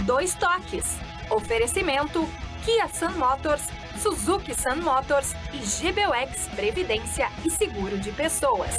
Dois Toques. Oferecimento Kia Sun Motors, Suzuki Sun Motors e GBUX Previdência e Seguro de Pessoas.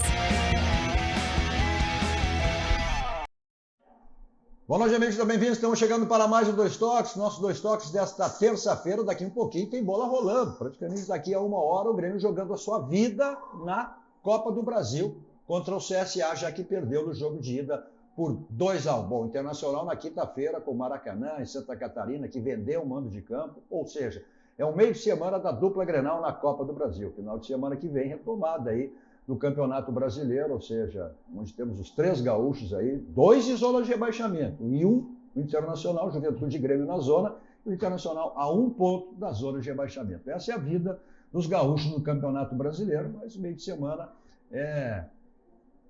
Boa noite, amigos, bem-vindos. Estamos chegando para mais um Dois Toques. Nossos Dois Toques desta terça-feira. Daqui um pouquinho tem bola rolando. Praticamente daqui a 1 hora o Grêmio jogando a sua vida na Copa do Brasil contra o CSA, já que perdeu no jogo de ida por 2-1. Bom, Internacional na quinta-feira com o Maracanã, em Santa Catarina, que vendeu o mando de campo. Ou seja, é o meio de semana da dupla Grenal na Copa do Brasil. Final de semana que vem, retomada aí do Campeonato Brasileiro, ou seja, onde temos os 3 gaúchos aí, 2 em zona de rebaixamento e 1 o Internacional, Juventude e Grêmio na zona, e o Internacional a 1 ponto da zona de rebaixamento. Essa é a vida dos gaúchos no Campeonato Brasileiro, mas o meio de semana é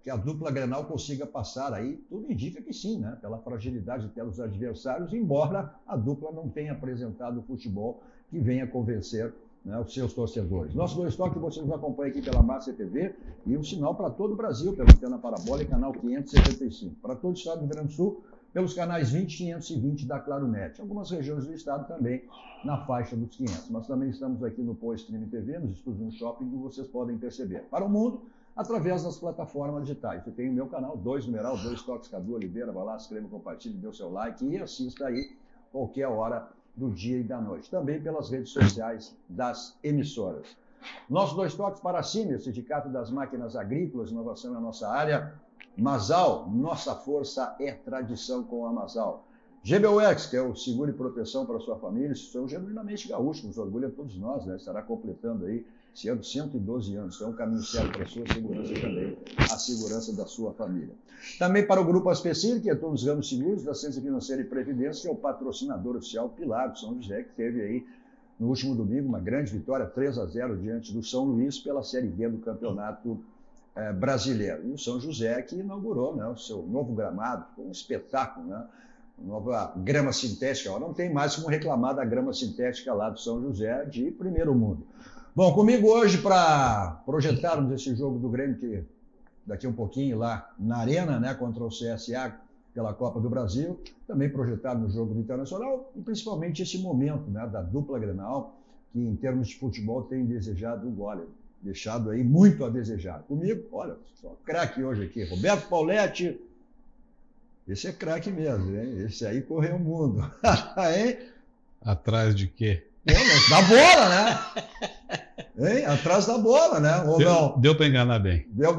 que a dupla Grenal consiga passar aí, tudo indica que sim, né? Pela fragilidade até dos adversários, embora a dupla não tenha apresentado o futebol que venha convencer, né, os seus torcedores. Nosso Dois Toques, você nos acompanha aqui pela Massa TV e um sinal para todo o Brasil, pela antena parabólica e canal 575. Para todo o estado do Rio Grande do Sul, pelos canais 20 e 520 da Claronet. Algumas regiões do estado também na faixa dos 500. Mas também estamos aqui no Poa Stream TV, nos estúdios no shopping, como vocês podem perceber. Para o mundo, através das plataformas digitais. Eu tenho o meu canal, 2 numeral, Dois Toques Cadu Oliveira. Vai lá, se inscreva, compartilhe, dê o seu like e assista aí qualquer hora do dia e da noite. Também pelas redes sociais das emissoras. Nosso Dois Toques para a CIMER, Sindicato das Máquinas Agrícolas, inovação na nossa área. Masal, nossa força é tradição com a Masal. GBUX, que é o seguro e proteção para a sua família, são genuinamente gaúchos, nos orgulha todos nós, né? Estará completando aí esse ano 112 anos, então é um caminho certo para a sua segurança também, a segurança da sua família. Também para o Grupo Aspecir, que atua nos ramos seguros da Ciência Financeira e Previdência, que é o patrocinador oficial Pilar do São José, que teve aí no último domingo uma grande vitória, 3-0 diante do São Luís pela Série B do Campeonato Brasileiro. E o São José que inaugurou, né, o seu novo gramado, foi um espetáculo, né? Nova grama sintética. Não tem mais como reclamar da grama sintética lá do São José de primeiro mundo. Bom, comigo hoje para projetarmos esse jogo do Grêmio, que daqui a um pouquinho lá na Arena, né, contra o CSA pela Copa do Brasil, também projetado no jogo do Internacional, e principalmente esse momento, né, da dupla Grenal, que em termos de futebol tem deixado aí muito a desejar. Comigo, olha, só craque hoje aqui, Roberto Pauletti. Esse é craque mesmo, hein? Esse aí correu o mundo. Hein? Atrás de quê? Da bola, né? Hein? Atrás da bola, né? Ou não? Deu para enganar bem. Deu.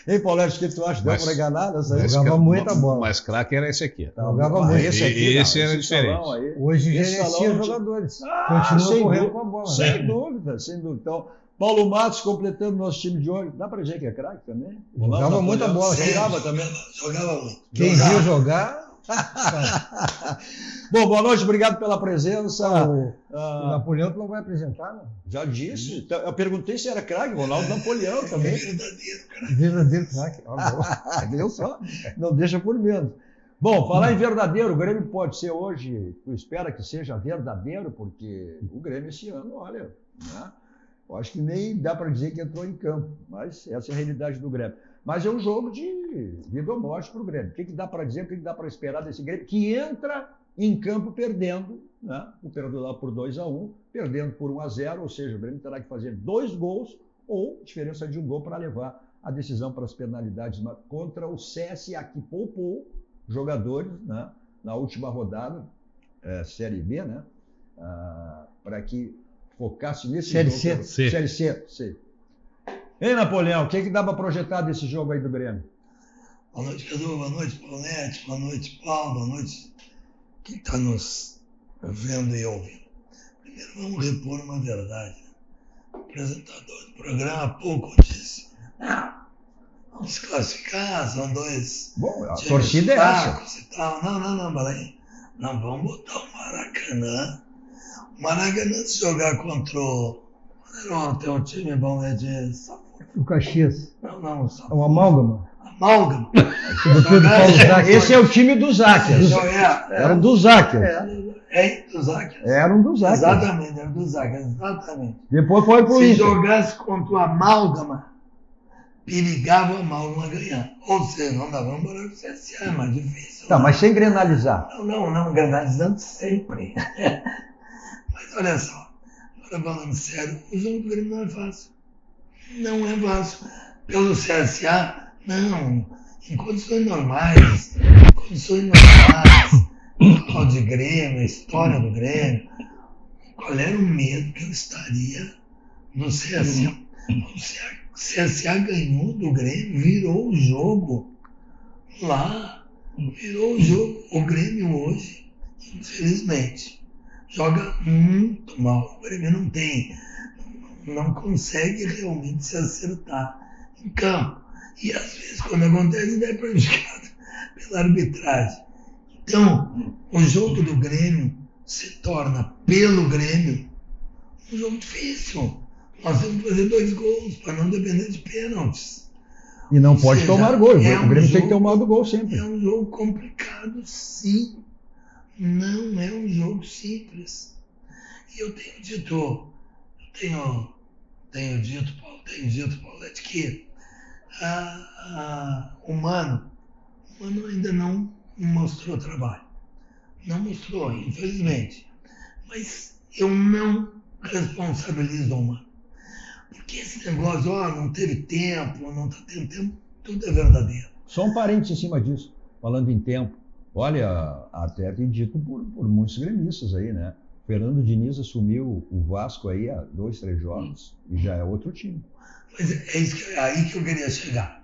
Hein, Pauletti, o que tu acha? Deu para enganar? Jogava muita bola. Mas craque era esse aqui. Jogava muito. Esse era diferente. Hoje gerencia os jogadores. Continua correndo com a bola. Sem dúvida, sem dúvida. Então, Paulo Matos completando nosso time de hoje. Dá pra dizer que é craque também? Jogava muita bola. Tirava também. Jogava muito. Quem viu jogar... Bom, boa noite, obrigado pela presença. O Napoleão tu não vai apresentar, não? Já disse. Eu perguntei se era craque, Ronaldo Napoleão também. Verdadeiro craque. Viu só? Não deixa por menos. Bom, falar em verdadeiro, o Grêmio pode ser hoje, tu espera que seja verdadeiro, porque o Grêmio esse ano, olha, né? Eu acho que nem dá para dizer que entrou em campo, mas essa é a realidade do Grêmio. Mas é um jogo de vida ou morte para o Grêmio. O que dá para dizer, o que dá para esperar desse Grêmio que entra em campo perdendo, né? Perdendo lá por 2-1, perdendo por 1-0, ou seja, o Grêmio terá que fazer 2 gols ou diferença de 1 gol para levar a decisão para as penalidades contra o CSA, que poupou jogadores, né, na última rodada, Série B, né, para que focasse nesse Série jogo. C. Série C. Ei, Napoleão, o que dá para projetar desse jogo aí do Grêmio? Boa noite, Cadu. Boa noite, Paulete. Boa noite, Paulo. Boa noite quem está nos vendo e ouvindo. Primeiro, vamos repor uma verdade. O apresentador do programa há pouco disse: vamos classificar, são 2. Bom, a torcida é essa. E tal. Não, peraí. Não, vamos botar o Maracanã. O Maracanã, se jogar contra o... Tem um time bom, né, de Safo. O Caxias. Não, Safo. É um amálgama. Amálgama. Esse é o time dos Áquias. Era do Záquias. Do Záquias. Era um dos Áquias. Exatamente, era do Záquias, exatamente. Depois foi pro Se Inter. jogasse contra o Amálgama, perigava mal uma ganhar. Ou seja, não dava um barulho pro CSA, é mais difícil. Tá, mas sem grenalizar. Não, granalizando sempre. Mas olha só, agora falando sério, o jogo do Grêmio não é fácil. Não é fácil. Pelo CSA, não. Em condições normais, o de Grêmio, a história do Grêmio, qual era o medo que eu estaria no CSA? O CSA ganhou do Grêmio, virou o jogo lá, virou o jogo. O Grêmio hoje, infelizmente, joga muito mal. O Grêmio não consegue realmente se acertar em campo. E às vezes, quando acontece, é prejudicado pela arbitragem. Então, o jogo do Grêmio se torna, pelo Grêmio, um jogo difícil. Nós temos que fazer 2 gols para não depender de pênaltis. E não pode tomar gol. O Grêmio tem que tomar do gol sempre. É um jogo complicado, sim. Não é um jogo simples. E eu tenho dito, Paulete, que o Mano ainda não mostrou trabalho. Não mostrou, infelizmente. Mas eu não responsabilizo o Mano. Porque esse negócio, não teve tempo, não está tendo tempo, tudo é verdadeiro. Só um parênteses em cima disso, falando em tempo. Olha, até tem dito por muitos gremistas aí, né? Fernando Diniz assumiu o Vasco aí há 2, 3 jogos e já é outro time. Mas é aí que eu queria chegar.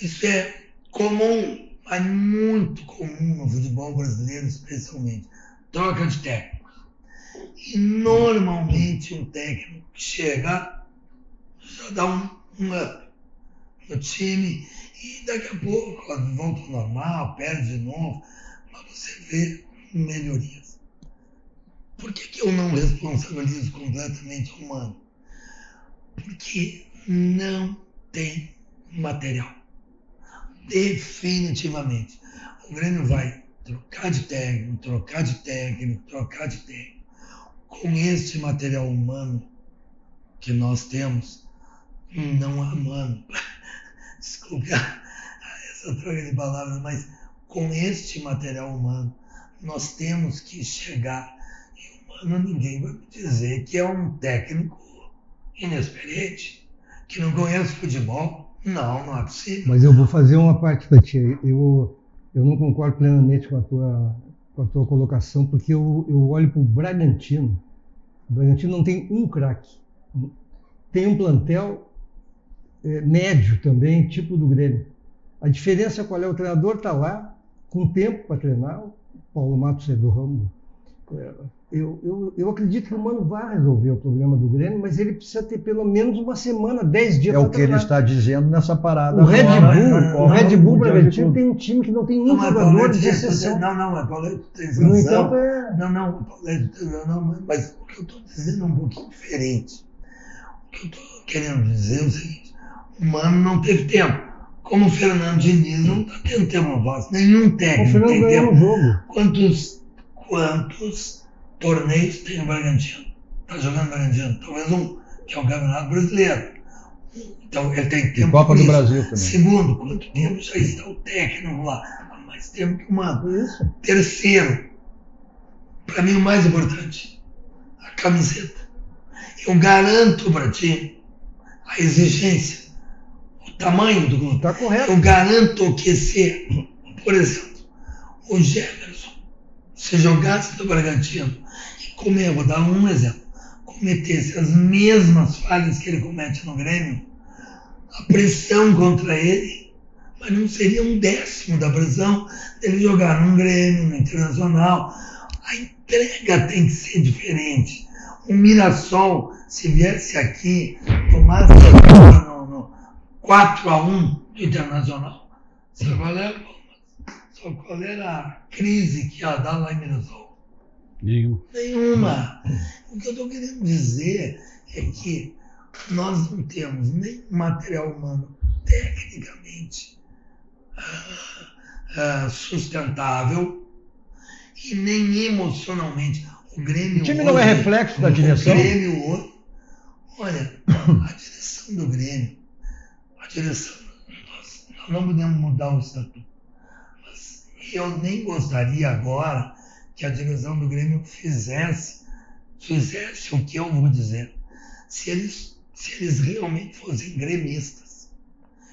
Isso é comum, mas muito comum no futebol brasileiro, especialmente. Troca de técnico. E normalmente um técnico que chega já dá um up no time e daqui a pouco volta ao normal, perde de novo, mas você vê melhorias. Por que eu não responsabilizo completamente o Mano? Porque não tem material. Definitivamente. O Grêmio vai trocar de técnico. Com este material humano que nós temos, não há mano. Desculpe essa troca de palavras, mas com este material humano, nós temos que chegar. E o Mano, ninguém vai me dizer que é um técnico inexperiente, que não conhece futebol. Não é possível. Mas eu vou fazer uma parte para ti. Eu não concordo plenamente com a tua colocação, porque eu olho para o Bragantino. O Bragantino não tem um craque. Tem um plantel médio também, tipo do Grêmio. A diferença qual é? O treinador está lá, com tempo para treinar. O Paulo Matos é do ramo. Eu acredito que o Mano vai resolver o problema do Grêmio, mas ele precisa ter pelo menos uma semana, 10 dias para treinar. É o que ele está dizendo nessa parada. O Red Bull Bragantino tem um time que não tem um jogador de exceção. Paulete tem razão. Mas o que eu estou dizendo é um pouquinho diferente. O que eu estou querendo dizer é o seguinte: o Mano não teve tempo. Como o Fernando Diniz não está tendo tempo no Vasco, nenhum técnico tem tempo. Quantos torneios tem o Bragantino? Está jogando o Bragantino? Talvez um, que é o Campeonato Brasileiro. Então ele tem tempo. Copa do Brasil também. Segundo, quanto tempo já está o técnico lá? Há mais tempo que o Mano. Terceiro, para mim o mais importante, a camiseta. Eu garanto para ti a exigência, o tamanho do grupo. Está correto. Eu garanto que se, por exemplo, o Jefferson se jogasse no Bragantino e vou dar um exemplo, cometesse as mesmas falhas que ele comete no Grêmio, a pressão contra ele, mas não seria 1/10 da pressão dele jogar num Grêmio, no Internacional. A entrega tem que ser diferente. O Mirassol, se viesse aqui, tomasse no 4-1 do Internacional, qual era a crise que ia dar lá em Mirassol? Nenhuma. O que eu estou querendo dizer é que nós não temos nem material humano tecnicamente sustentável e nem emocionalmente. O Grêmio o time não é reflexo da direção? O Grêmio hoje, olha, a direção do Grêmio direção, nós não podemos mudar o estatuto. Mas eu nem gostaria agora que a direção do Grêmio fizesse o que eu vou dizer. Se eles realmente fossem gremistas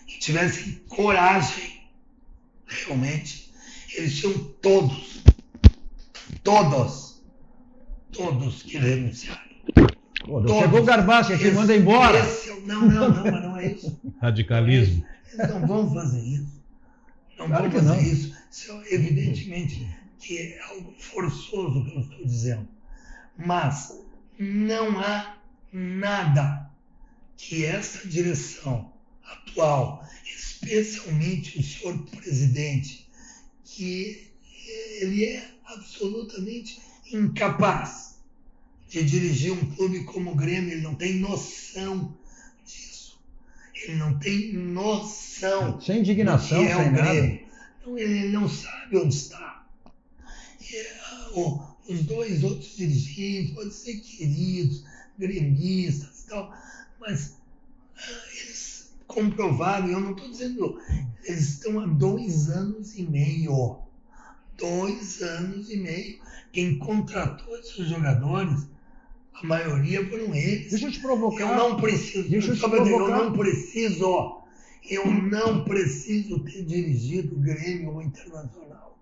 e tivessem coragem, realmente, eles tinham todos que renunciaram. Chegou o Garbassi aqui, manda embora. Não é isso. Radicalismo. Eles não vão fazer isso. Claro que não. Isso. Isso é evidentemente que é algo forçoso que eu estou dizendo. Mas não há nada que essa direção atual, especialmente o senhor presidente, que ele é absolutamente incapaz de dirigir um clube como o Grêmio. Ele não tem noção disso. Ele não tem noção. Sem indignação, do que é sem o Grêmio. nada. Então, ele não sabe onde está. Os dois outros dirigentes podem ser queridos, gremistas e tal, mas eles comprovaram, eu não estou dizendo, eles estão há 2 anos e meio. 2 anos e meio. Quem contratou esses jogadores, a maioria foram eles. Deixa eu te provocar. Eu não preciso. Eu não preciso ter dirigido o Grêmio ou Internacional.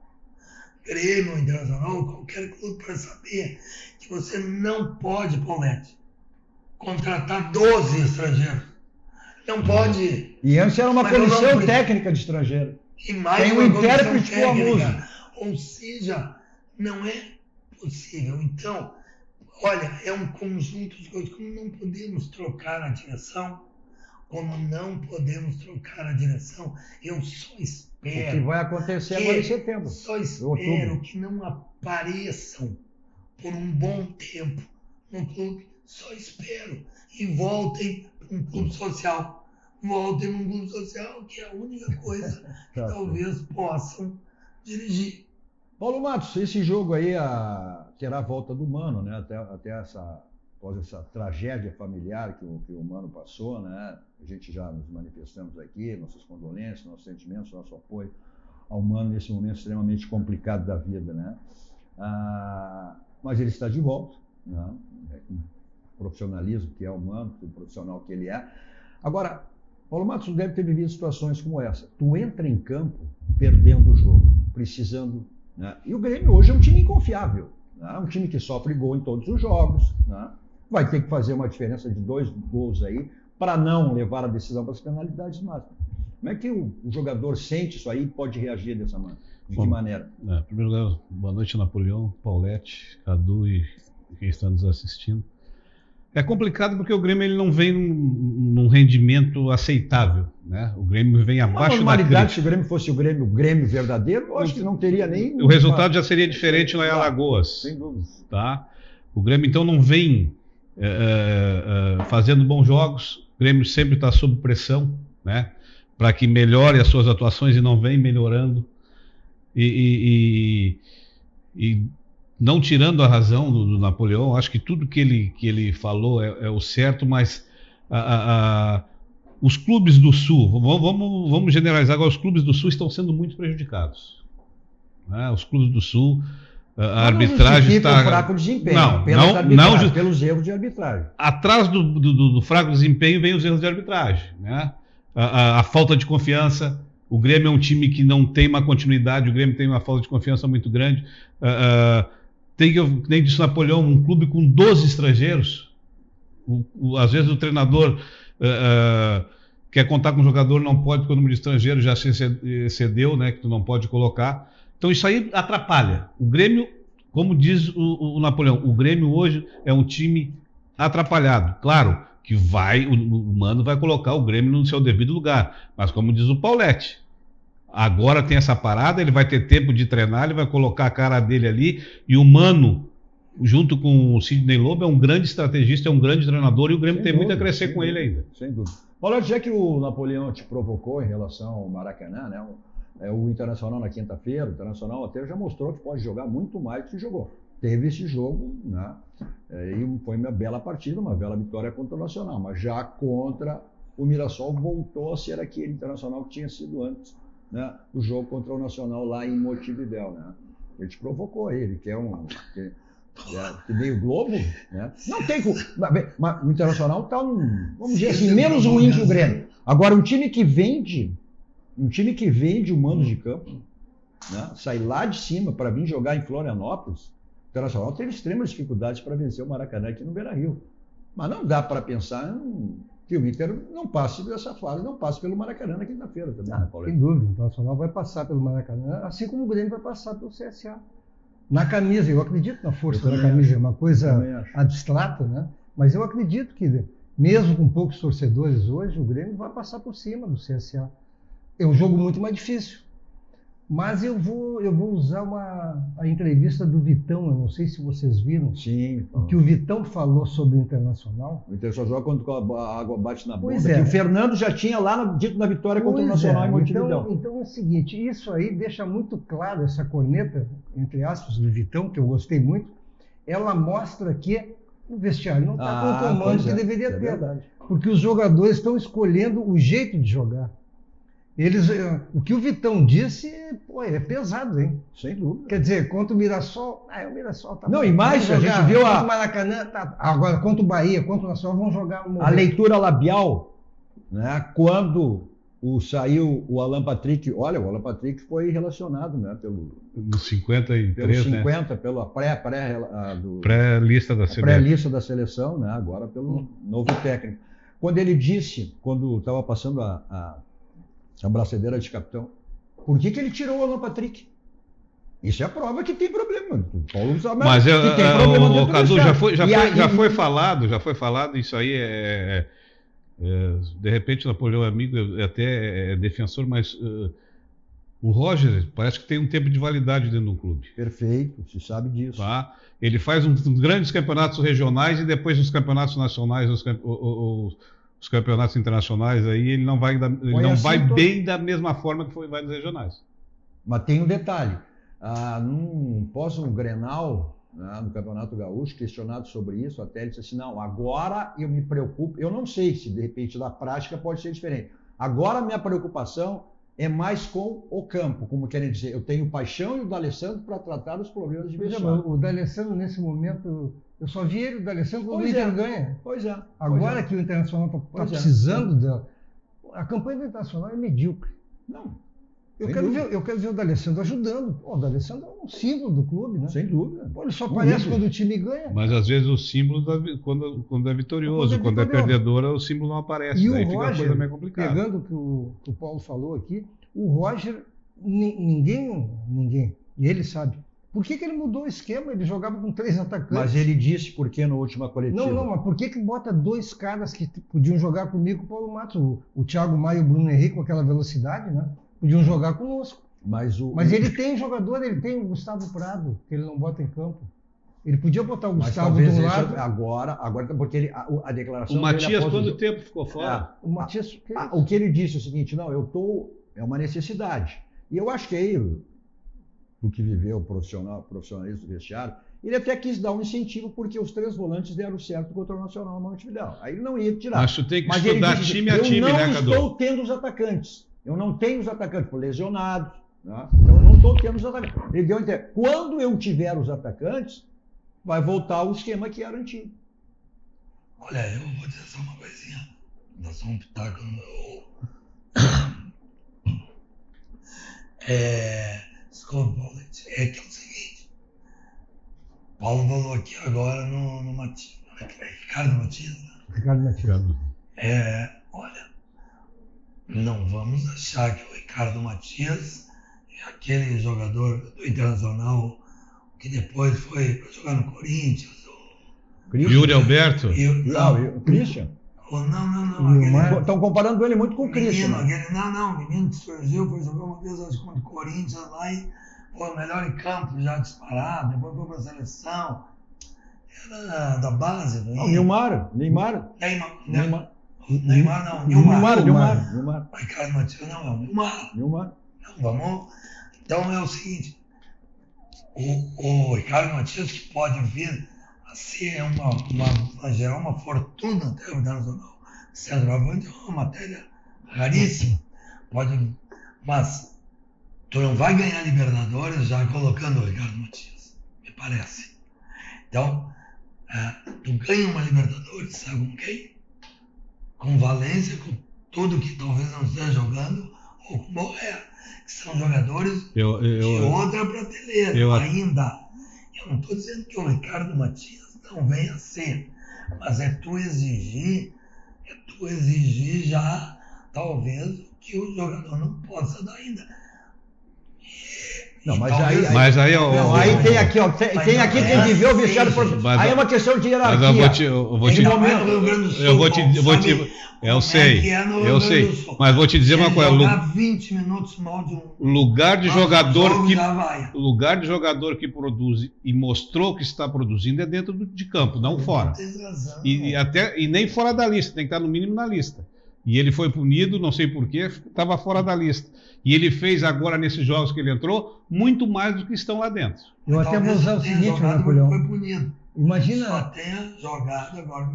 Grêmio ou Internacional, qualquer clube, para saber que você não pode, Paulete, contratar 12 estrangeiros. Não pode. E antes era uma comissão técnica de estrangeiro. E mais tem um intérprete com a música. Ou seja, não é possível. Então, olha, é um conjunto de coisas. Como não podemos trocar a direção, eu só espero. O que vai acontecer agora em setembro. Só espero que não apareçam por um bom tempo no clube. Só espero. E voltem para um clube social. Voltem para um clube social, que é a única coisa que talvez possam dirigir. Paulo Matos, esse jogo aí terá a volta do Mano, né? Até após essa tragédia familiar que o Mano passou, né? A gente já nos manifestamos aqui, nossas condolências, nossos sentimentos, nosso apoio ao Mano nesse momento extremamente complicado da vida, né? Mas ele está de volta, né? Com o profissionalismo que é o Mano, o profissional que ele é. Agora, Paulo Matos deve ter vivido situações como essa. Tu entra em campo perdendo o jogo, precisando, né? E o Grêmio hoje é um time inconfiável, né? Um time que sofre gol em todos os jogos, né? Vai ter que fazer uma diferença de 2 gols aí para não levar a decisão para as penalidades máximas. Como é que o jogador sente isso aí e pode reagir dessa maneira? De que maneira? Em primeiro lugar, boa noite, Napoleão, Paulete, Cadu e quem está nos assistindo. É complicado porque o Grêmio ele não vem num rendimento aceitável, né? O Grêmio vem abaixo da crítica. Se o Grêmio fosse o Grêmio verdadeiro, eu acho que não teria nem... O resultado já seria diferente lá em Alagoas. Sem dúvida. Tá? O Grêmio então não vem fazendo bons jogos. O Grêmio sempre está sob pressão, né? Para que melhore as suas atuações e não vem melhorando. E não tirando a razão do Napoleão, acho que tudo que ele falou é o certo, mas os clubes do Sul, vamos generalizar agora, os clubes do Sul estão sendo muito prejudicados, né? Os clubes do Sul, a arbitragem está... fraco desempenho, pelos erros de arbitragem. Atrás do fraco desempenho vem os erros de arbitragem, né? A falta de confiança. O Grêmio é um time que não tem uma continuidade, o Grêmio tem uma falta de confiança muito grande. Nem disse Napoleão, um clube com 12 estrangeiros. Às vezes o treinador quer contar com o jogador, não pode, porque o número de estrangeiros já se excedeu, né, que tu não pode colocar. Então isso aí atrapalha. O Grêmio, como diz o Napoleão, o Grêmio hoje é um time atrapalhado. Claro que o Mano vai colocar o Grêmio no seu devido lugar, mas como diz o Paulete, agora tem essa parada, ele vai ter tempo de treinar, ele vai colocar a cara dele ali, e o Mano, junto com o Sidney Lobo, é um grande estrategista, é um grande treinador, e o Grêmio tem muito a crescer com ele ainda. Sem dúvida. Paulete, já que o Napoleão te provocou em relação ao Maracanã, né? O Internacional na quinta-feira, o Internacional até já mostrou que pode jogar muito mais do que jogou. Teve esse jogo, né? E foi uma bela partida, uma bela vitória contra o Nacional, mas já contra o Mirassol voltou a ser aquele Internacional que tinha sido antes, né? O jogo contra o Nacional lá em Montevidéu, né? Ele te provocou ele, que é que meio Globo, né? Não tem como. Mas o Internacional está vamos dizer assim, menos ruim que o Grêmio. Agora, um time que vende o mando de campo, né? Sai lá de cima para vir jogar em Florianópolis, o Internacional teve extremas dificuldades para vencer o Maracanã aqui no Beira-Rio. Mas não dá para pensar que o Inter não passe dessa fase, não passe pelo Maracanã na quinta-feira também. Sem dúvida, o Internacional vai passar pelo Maracanã, assim como o Grêmio vai passar pelo CSA. Na camisa, eu acredito na força da camisa, é uma coisa abstrata, né? Mas eu acredito que, mesmo com poucos torcedores hoje, o Grêmio vai passar por cima do CSA. É um jogo muito mais difícil. Mas eu vou usar a entrevista do Vitão, eu não sei se vocês viram. Sim. O que o Vitão falou sobre o Internacional. O Inter só joga quando a água bate na bunda. Pois é. O Fernando já tinha lá dito na vitória contra o Nacional em Montevidéu. Então é o seguinte, isso aí deixa muito claro, essa corneta, entre aspas, do Vitão, que eu gostei muito, ela mostra que o vestiário não está com o comando que deveria ter. Verdade. Porque os jogadores estão escolhendo o jeito de jogar. O que o Vitão disse, é pesado, hein? Sem dúvida. Quer dizer, contra o Mirassol, o Mirassol tá... Não, e mais, a gente viu contra o Maracanã, agora contra o Bahia, contra o Nacional, vão jogar... A leitura labial, né? Quando saiu o Alan Patrick, olha, o Alan Patrick foi relacionado, né? Nos 53, pelos 50, né? Pela pré-lista da seleção. Pré-lista da seleção, né? Agora pelo novo técnico. Quando ele disse, quando estava passando a braçadeira de capitão, por que ele tirou o Alan Patrick? Isso é a prova que tem problema. O Paulo sabe, mas que tem problema o Cadu, já foi falado, isso aí de repente o Napoleão é amigo, até é defensor, mas o Roger parece que tem um tempo de validade dentro do clube. Perfeito, se sabe disso. Tá? Ele faz uns grandes campeonatos regionais e depois os campeonatos nacionais, os campeonatos internacionais, aí ele não vai, bem da mesma forma que vai nos regionais. Mas tem um detalhe, num pós-Grenal, no Campeonato Gaúcho, questionado sobre isso, até ele disse assim, não, agora eu me preocupo, eu não sei se de repente na prática pode ser diferente, agora minha preocupação é mais com o campo, como querem dizer, eu tenho o Paixão e o D'Alessandro para tratar dos problemas de vestiário. O D'Alessandro nesse momento... Eu só vi ele, o D'Alessandro, quando o Inter ganha. Pois é. Agora que o Internacional está precisando dela. A campanha do Internacional é medíocre. Não. Eu quero ver o D'Alessandro ajudando. O D'Alessandro é um símbolo do clube, né? Sem dúvida. Ele só aparece quando o time ganha. Mas às vezes o símbolo, quando é vitorioso, quando é perdedora, o símbolo não aparece. E daí o fica Roger, a coisa meio complicada. Pegando o que o Paulo falou aqui, o Roger, ninguém, e ele sabe. Por que ele mudou o esquema? Ele jogava com 3 atacantes. Mas ele disse por que na última coletiva? Não, mas por que bota 2 caras que podiam jogar comigo com o Paulo Matos? O Thiago Maia e o Bruno Henrique com aquela velocidade, né? Podiam jogar conosco. Mas ele tem jogador, ele tem o Gustavo Prado, que ele não bota em campo. Ele podia botar o Gustavo de um lado. Agora porque a declaração... O Matias, quanto tempo ficou fora? O Matias... O que ele disse é o seguinte, não, é uma necessidade. E eu acho que ele... do que viveu o profissionalismo do vestiário, ele até quis dar um incentivo porque os 3 volantes deram certo contra o Nacional no Montevidéu. Aí ele não ia tirar. Mas tu tem que estudar time a time, né, Cadu? Eu não estou tendo os atacantes. Eu não tenho os atacantes, por lesionados. Né? Então eu não estou tendo os atacantes. Ele deu a entender. Quando eu tiver os atacantes, vai voltar o esquema que era antigo. Olha, eu vou dizer só uma coisinha. Dá só um pitaco no meu... Desculpa, Paulo, é que é o seguinte, Paulo falou aqui agora no Matias, Ricardo Matias, né? Ricardo Matias. Olha, não vamos achar que o Ricardo Matias é aquele jogador do Internacional que depois foi para jogar no Corinthians. Yuri Alberto? O Christian? Não. Estão comparando ele muito com o Christian. O menino que surgiu, foi jogar uma vez acho, contra o Corinthians lá e foi o melhor em campo, já disparado, depois foi para a seleção. Era da base do Neymar. Nilmar. O Ricardo Matias não é o Nilmar. Não, vamos. Então é o seguinte, o Ricardo Matias que pode vir a ser gerar uma fortuna até o Internacional. Centroavante é uma matéria raríssima. Mas tu não vai ganhar Libertadores já colocando o Ricardo Matias, me parece. Então, tu ganha uma Libertadores, sabe com quem? Com Valência, com tudo que talvez não esteja jogando, ou com Borré, que são jogadores de outra prateleira ainda. Eu não estou dizendo que o Ricardo Matias não venha a ser, mas é tu exigir já, talvez, o que o jogador não possa dar ainda. Não, mas Mas aí, aí tem aqui, ó, tem que ver o vestiário. Aí é uma questão de hierarquia. Eu sei. Mas vou te dizer uma coisa. Jogar 20 minutos mal de um lugar de jogador que produz e mostrou que está produzindo é dentro de campo, não fora. E nem fora da lista, tem que estar no mínimo na lista. E ele foi punido, não sei porquê, estava fora da lista. E ele fez agora, nesses jogos que ele entrou, muito mais do que estão lá dentro. Eu até vou usar o seguinte, Napoleão. Foi punido. Imagina. Só tenha jogado agora.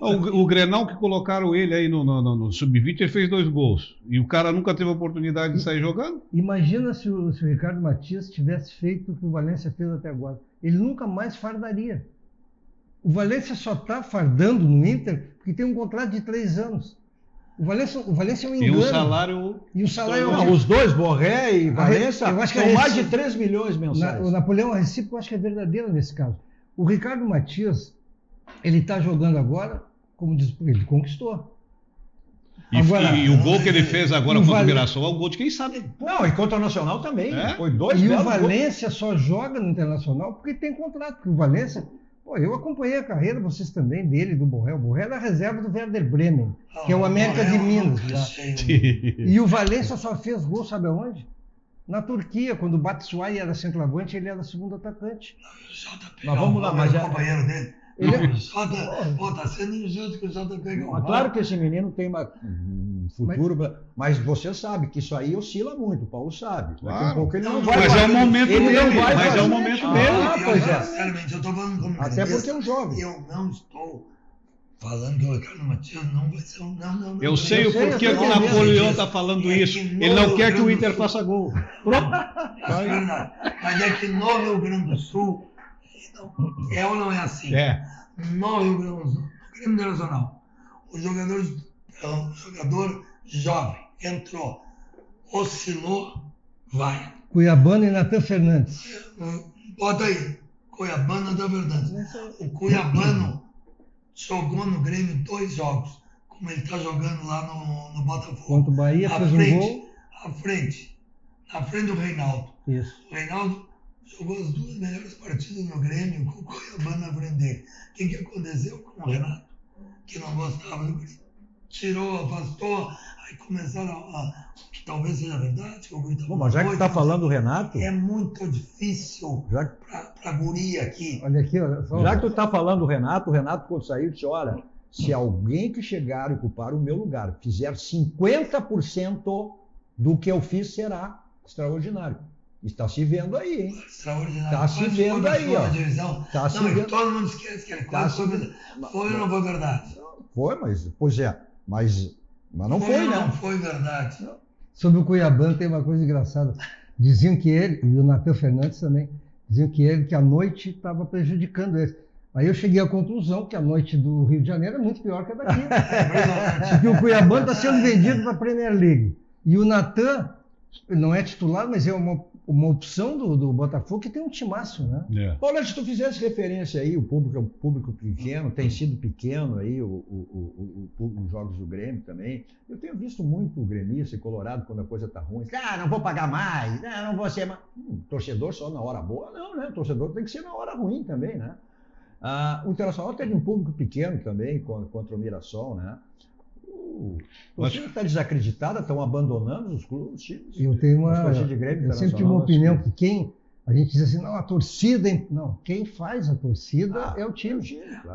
O Grenal que colocaram ele aí no Sub-20, ele fez 2 gols. E o cara nunca teve a oportunidade de sair jogando. Imagina se o Ricardo Matias tivesse feito o que o Valência fez até agora. Ele nunca mais fardaria. O Valência só está fardando no Inter porque tem um contrato de 3 anos. O Valência é um engano. E o salário... Não, os dois, Borré e Valência, são mais de 3 milhões mensais. O Napoleão, a recíproca, eu acho que é verdadeira nesse caso. O Ricardo Matias, ele está jogando agora, como diz, ele conquistou. E o gol que ele fez agora contra o Mirassol é um gol de quem sabe. Não, e contra o Nacional também. Foi 2 E o Valência só joga no Internacional porque tem contrato. Porque o Valência... eu acompanhei a carreira, vocês também, dele, do Borré. O Borré era reserva do Werder Bremen, que é o América de Minas. E o Valência só fez gol, sabe aonde? Na Turquia, quando o Batshuayi era centroavante, ele era segundo atacante. Mas vamos lá, mas companheiro dele. Tá sendo injusto que o JP... Claro que esse menino tem um futuro, mas você sabe que isso aí oscila muito, o Paulo sabe. Daqui a pouco ele não vai. Mas é o momento dele. Mas é o momento dele. Pois é. Sinceramente, eu estou falando como até porque é um jovem. Eu não estou falando que o Ricardo Matias não vai ser um... Não. Eu sei o porquê que o Napoleão está falando isso. Ele não quer que o Inter faça gol. É verdade. Mas é que no Rio Grande do Sul, é ou não é assim? No Rio Grande do Sul, no Grêmio Internacional, o jogador jovem entrou, oscilou, vai. Cuiabano e Natan Fernandes. Bota aí, Cuiabano e Natan Fernandes. O Cuiabano jogou no Grêmio 2 jogos, como ele está jogando lá no Botafogo. Contra o Bahia, fez um gol. Na frente do Reinaldo. Isso. O Reinaldo jogou as 2 melhores partidas no Grêmio com o Cuiabano na frente dele. O que aconteceu com o Renato? Que não gostava do Grêmio. Tirou, afastou, aí começaram que talvez seja verdade. Mas já que está falando do Renato... É muito difícil para guri aqui. Olha aqui, olha só. Já que tu está falando do Renato, quando saiu disse, olha, se alguém que chegar e ocupar o meu lugar fizer 50% do que eu fiz, será extraordinário. Está se vendo aí, hein? Extraordinário. Está se vendo aí, ó. Tá se vendo. Todo mundo esquece que ele quase foi ou não foi verdade? Foi, mas não foi, né? Não foi verdade. Sobre o Cuiabano tem uma coisa engraçada. Diziam que ele, e o Natan Fernandes também, diziam que a noite estava prejudicando ele. Aí eu cheguei à conclusão que a noite do Rio de Janeiro é muito pior que a daqui. Porque o Cuiabano está sendo vendido para a Premier League. E o Natan não é titular, mas é uma opção do Botafogo que tem um timaço, né? Paulo, se tu fizesse referência aí, o público pequeno, tem sido pequeno aí, os jogos do Grêmio também. Eu tenho visto muito o gremista e colorado quando a coisa tá ruim. Não vou pagar mais, não vou ser mais. Torcedor só na hora boa? Não, né? Torcedor tem que ser na hora ruim também, né? O Internacional teve um público pequeno também contra o Mirassol, né? O time está desacreditado, estão abandonando os clubes, os times. Eu sempre tive uma opinião que a gente diz assim, não, a torcida, não, quem faz a torcida é o time.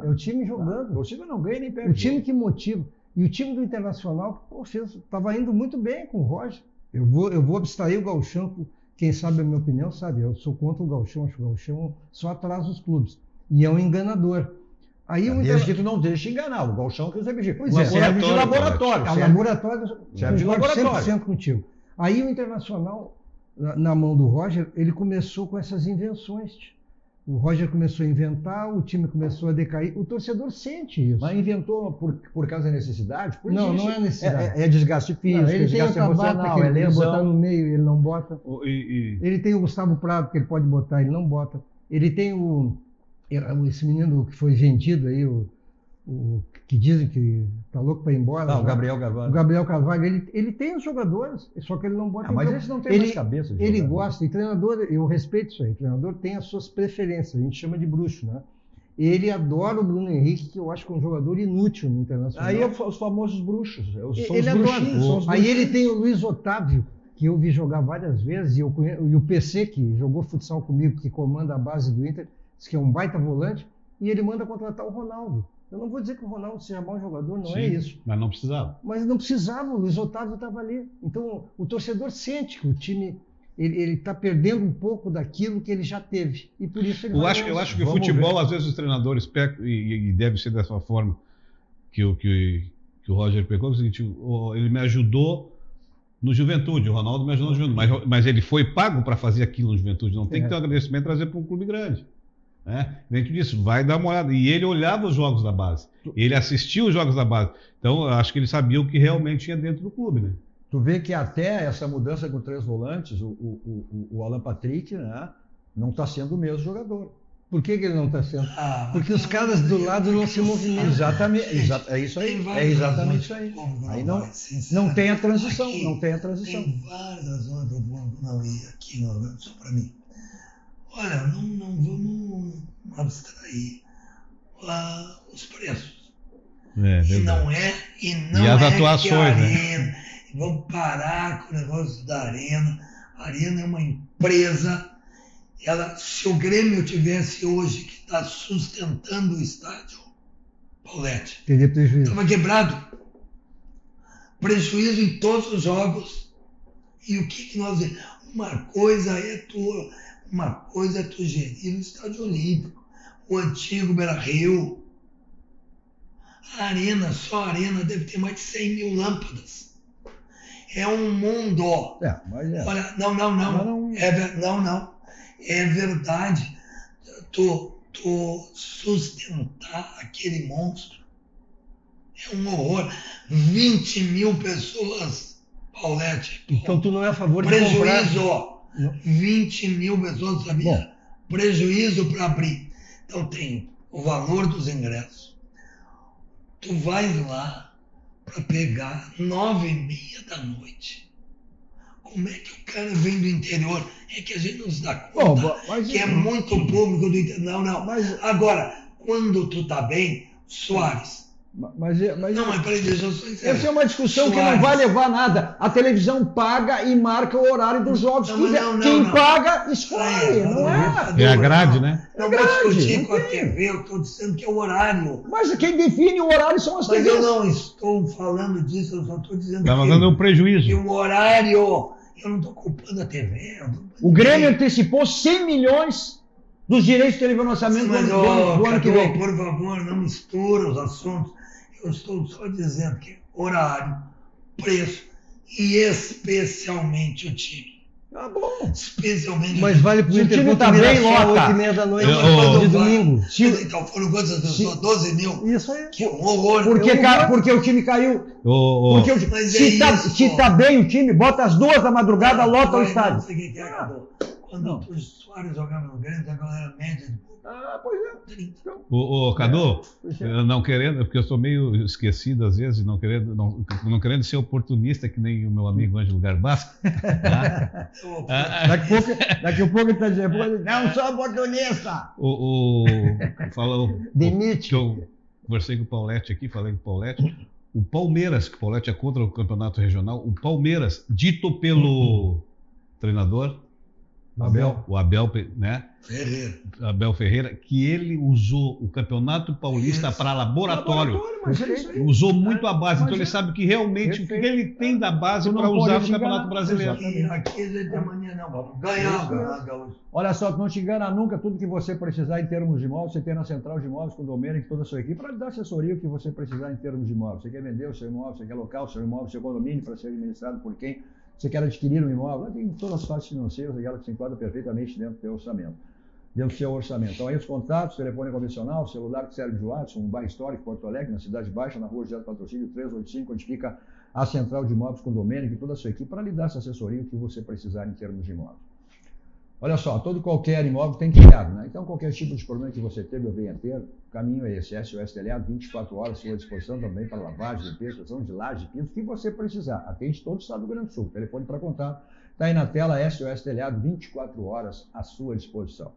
É o time jogando. A torcida não ganha nem perde. O time que motiva. E o time do Internacional, estava indo muito bem com o Roger. Eu vou abstrair o gauchão, quem sabe a minha opinião sabe, eu sou contra o gauchão, acho que o gauchão só atrasa os clubes. E é um enganador. Aí o Desde que tu não deixe enganar, o Galchão que eu sempre digo. Pois é, serve de laboratório. A serve- laboratório, serve de concordo laboratório. 100% contigo. Aí o Internacional, na mão do Roger, ele começou com essas invenções. O Roger começou a inventar, o time começou a decair. O torcedor sente isso. Mas inventou por causa da necessidade? Por Não, isso. não é necessidade. É desgaste físico, Não, ele tem desgaste a Tabata emocional, que é ele quer botar lesão. no meio, ele não bota. E Ele tem o Gustavo Prado, que ele pode botar, ele não bota. Ele tem esse menino que foi vendido aí, o que dizem que tá louco para ir embora. Não, o já. Gabriel O Carvalho. Gabriel Carvalho, ele tem os jogadores, só que ele não bota. Mas então, esse não tem ele, mais cabeça. de Ele jogar. gosta, e treinador, eu respeito isso aí, treinador tem as suas preferências, a gente chama de bruxo, né? Ele adora o Bruno Henrique, que eu acho que é um jogador inútil no Internacional. Aí é os famosos bruxos. São os Ele adora. bruxinhos. São os Aí ele bruxinhos. tem o Luiz Otávio, que eu vi jogar várias vezes, e o PC, que jogou futsal comigo, que comanda a base do Inter, diz que é um baita volante, e ele manda contratar o Ronaldo. Eu não vou dizer que o Ronaldo seja mau jogador, não é isso. Mas não precisava. Mas não precisava, o Luiz Otávio estava ali. Então, o torcedor sente que o time ele está perdendo um pouco daquilo que ele já teve. E por isso ele Eu vai acho, eu longe. acho que o Vamos futebol, às vezes, os treinadores pecam, e deve ser dessa forma que o Roger pecou, é o seguinte: ele me ajudou no Juventude, o Ronaldo me ajudou no Juventude, mas ele foi pago para fazer aquilo no Juventude, não tem que ter um agradecimento e trazer para um clube grande. Né? Dentro disso, vai dar uma olhada. E ele olhava os jogos da base, ele assistia os jogos da base, então eu acho que ele sabia o que realmente tinha dentro do clube. Né? Tu vê que até essa mudança com 3 volantes, o Alan Patrick, né, não está sendo o mesmo jogador. Por que ele não está sendo? Ah, Porque os caras do lado não se movimentam. Exatamente, é isso aí. É exatamente isso aí. Aí não tem a transição, não tem a transição. Tem várias razões para o Bruno não ir aqui no Rio Grande do Sul para mim. Olha, não vamos abstrair os preços. E não é E as atuações, que a né? Arena, vamos parar com o negócio da Arena. A Arena é uma empresa. Se o Grêmio tivesse hoje que está sustentando o estádio, Paulete, Teria prejuízo. estava quebrado. Prejuízo em todos os jogos. E o que nós dizemos? Uma coisa é tu gerir o estádio olímpico, o antigo Beira-Rio. A Arena, só a Arena deve ter mais de 100 mil lâmpadas. É um mundo. Mas é. Olha, não. Não. É verdade. Tu sustentar aquele monstro é um horror. 20 mil pessoas, Paulete. Então tu não é a favor de comprar. Prejuízo. 20 mil pessoas, sabia? Bom. Prejuízo para abrir. Então tem o valor dos ingressos. Tu vais lá para pegar 9h30 da noite. Como é que o cara vem do interior? É que a gente não se dá conta que é muito público do interior. Não. Agora, quando tu tá bem, Soares. Mas Peraí, deixa eu só encerrar. essa é uma discussão que Soares. não vai levar a nada. A televisão paga e marca o horário dos jogos. Não, Quem não. paga, escolhe, não é? É a grade, né? Não É vou grade, discutir não com a tem. TV, eu estou dizendo que é o horário. Mas quem define o horário são as Mas TVs. eu não estou falando disso, eu só estou dizendo Estava dando um que prejuízo. o horário, eu não estou culpando a TV. O Grêmio antecipou 100 milhões dos direitos de televisão Mas, do ano que vem. por favor, não mistura os assuntos. Eu estou só dizendo que horário, preço e especialmente o time. Tá bom. Especialmente Mas vale pro Se o Inter time contra tá o bem, Mirassol, lota. 8h30 da noite, Eu- de domingo. Então foram quantas pessoas? 12 mil? Isso aí. Que horror. Porque o time caiu. Ô, Porque Mas se, é isso. se tá bem o time, bota às 2 da madrugada, lota o Não estádio. sei o que é, acabou. Quando o Soares jogava no Grêmio, a galera média de Pois é. 30. Cadu, eu não querendo, porque eu sou meio esquecido às vezes, não querendo ser oportunista que nem o meu amigo Ângelo Garbasco. Tá? Daqui a pouco ele está dizendo, não sou oportunista. Falou Demite. que eu conversei com o Paulete aqui, falei com o Paulete. O Palmeiras, que o Paulete é contra o campeonato regional, o Palmeiras, dito pelo treinador, o Abel, né? Ferreira. Abel Ferreira, que ele usou o Campeonato Paulista para laboratório. Mas é isso aí. Usou muito a base, Mas então ele sabe que realmente o que ele tem da base Tu não para usar pode no Campeonato enganar. Brasileiro. Exatamente. E aqui não tem mania não, vamos ganhar o Campeonato Gaúcho. Olha só, tu não te engana nunca, tudo que você precisar em termos de imóveis, você tem na Central de Imóveis com o Domênico e toda a sua equipe para lhe dar assessoria o que você precisar em termos de imóveis. Você quer vender o seu imóvel, você quer local o seu imóvel, seu condomínio para ser administrado por quem? Você quer adquirir um imóvel? Lá tem todas as partes financeiras, aquela que se enquadra perfeitamente dentro do seu orçamento. Então aí os contatos, telefone convencional, celular que serve de WhatsApp, um bar histórico, Porto Alegre, na Cidade Baixa, na rua José do Patrocínio 385, onde fica a Central de Imóveis com o Domênico e toda a sua equipe para lhe dar essa assessoria o que você precisar em termos de imóveis. Olha só, todo e qualquer imóvel tem telhado, né? Então qualquer tipo de problema que você teve ou venha ter, o caminho é esse, SOS Telhado, 24 horas à sua disposição também para lavagem, limpeza, questão de laje, piso, o que você precisar. Atende todo o estado do Rio Grande do Sul. Telefone para contato está aí na tela, SOS Telhado, 24 horas à sua disposição.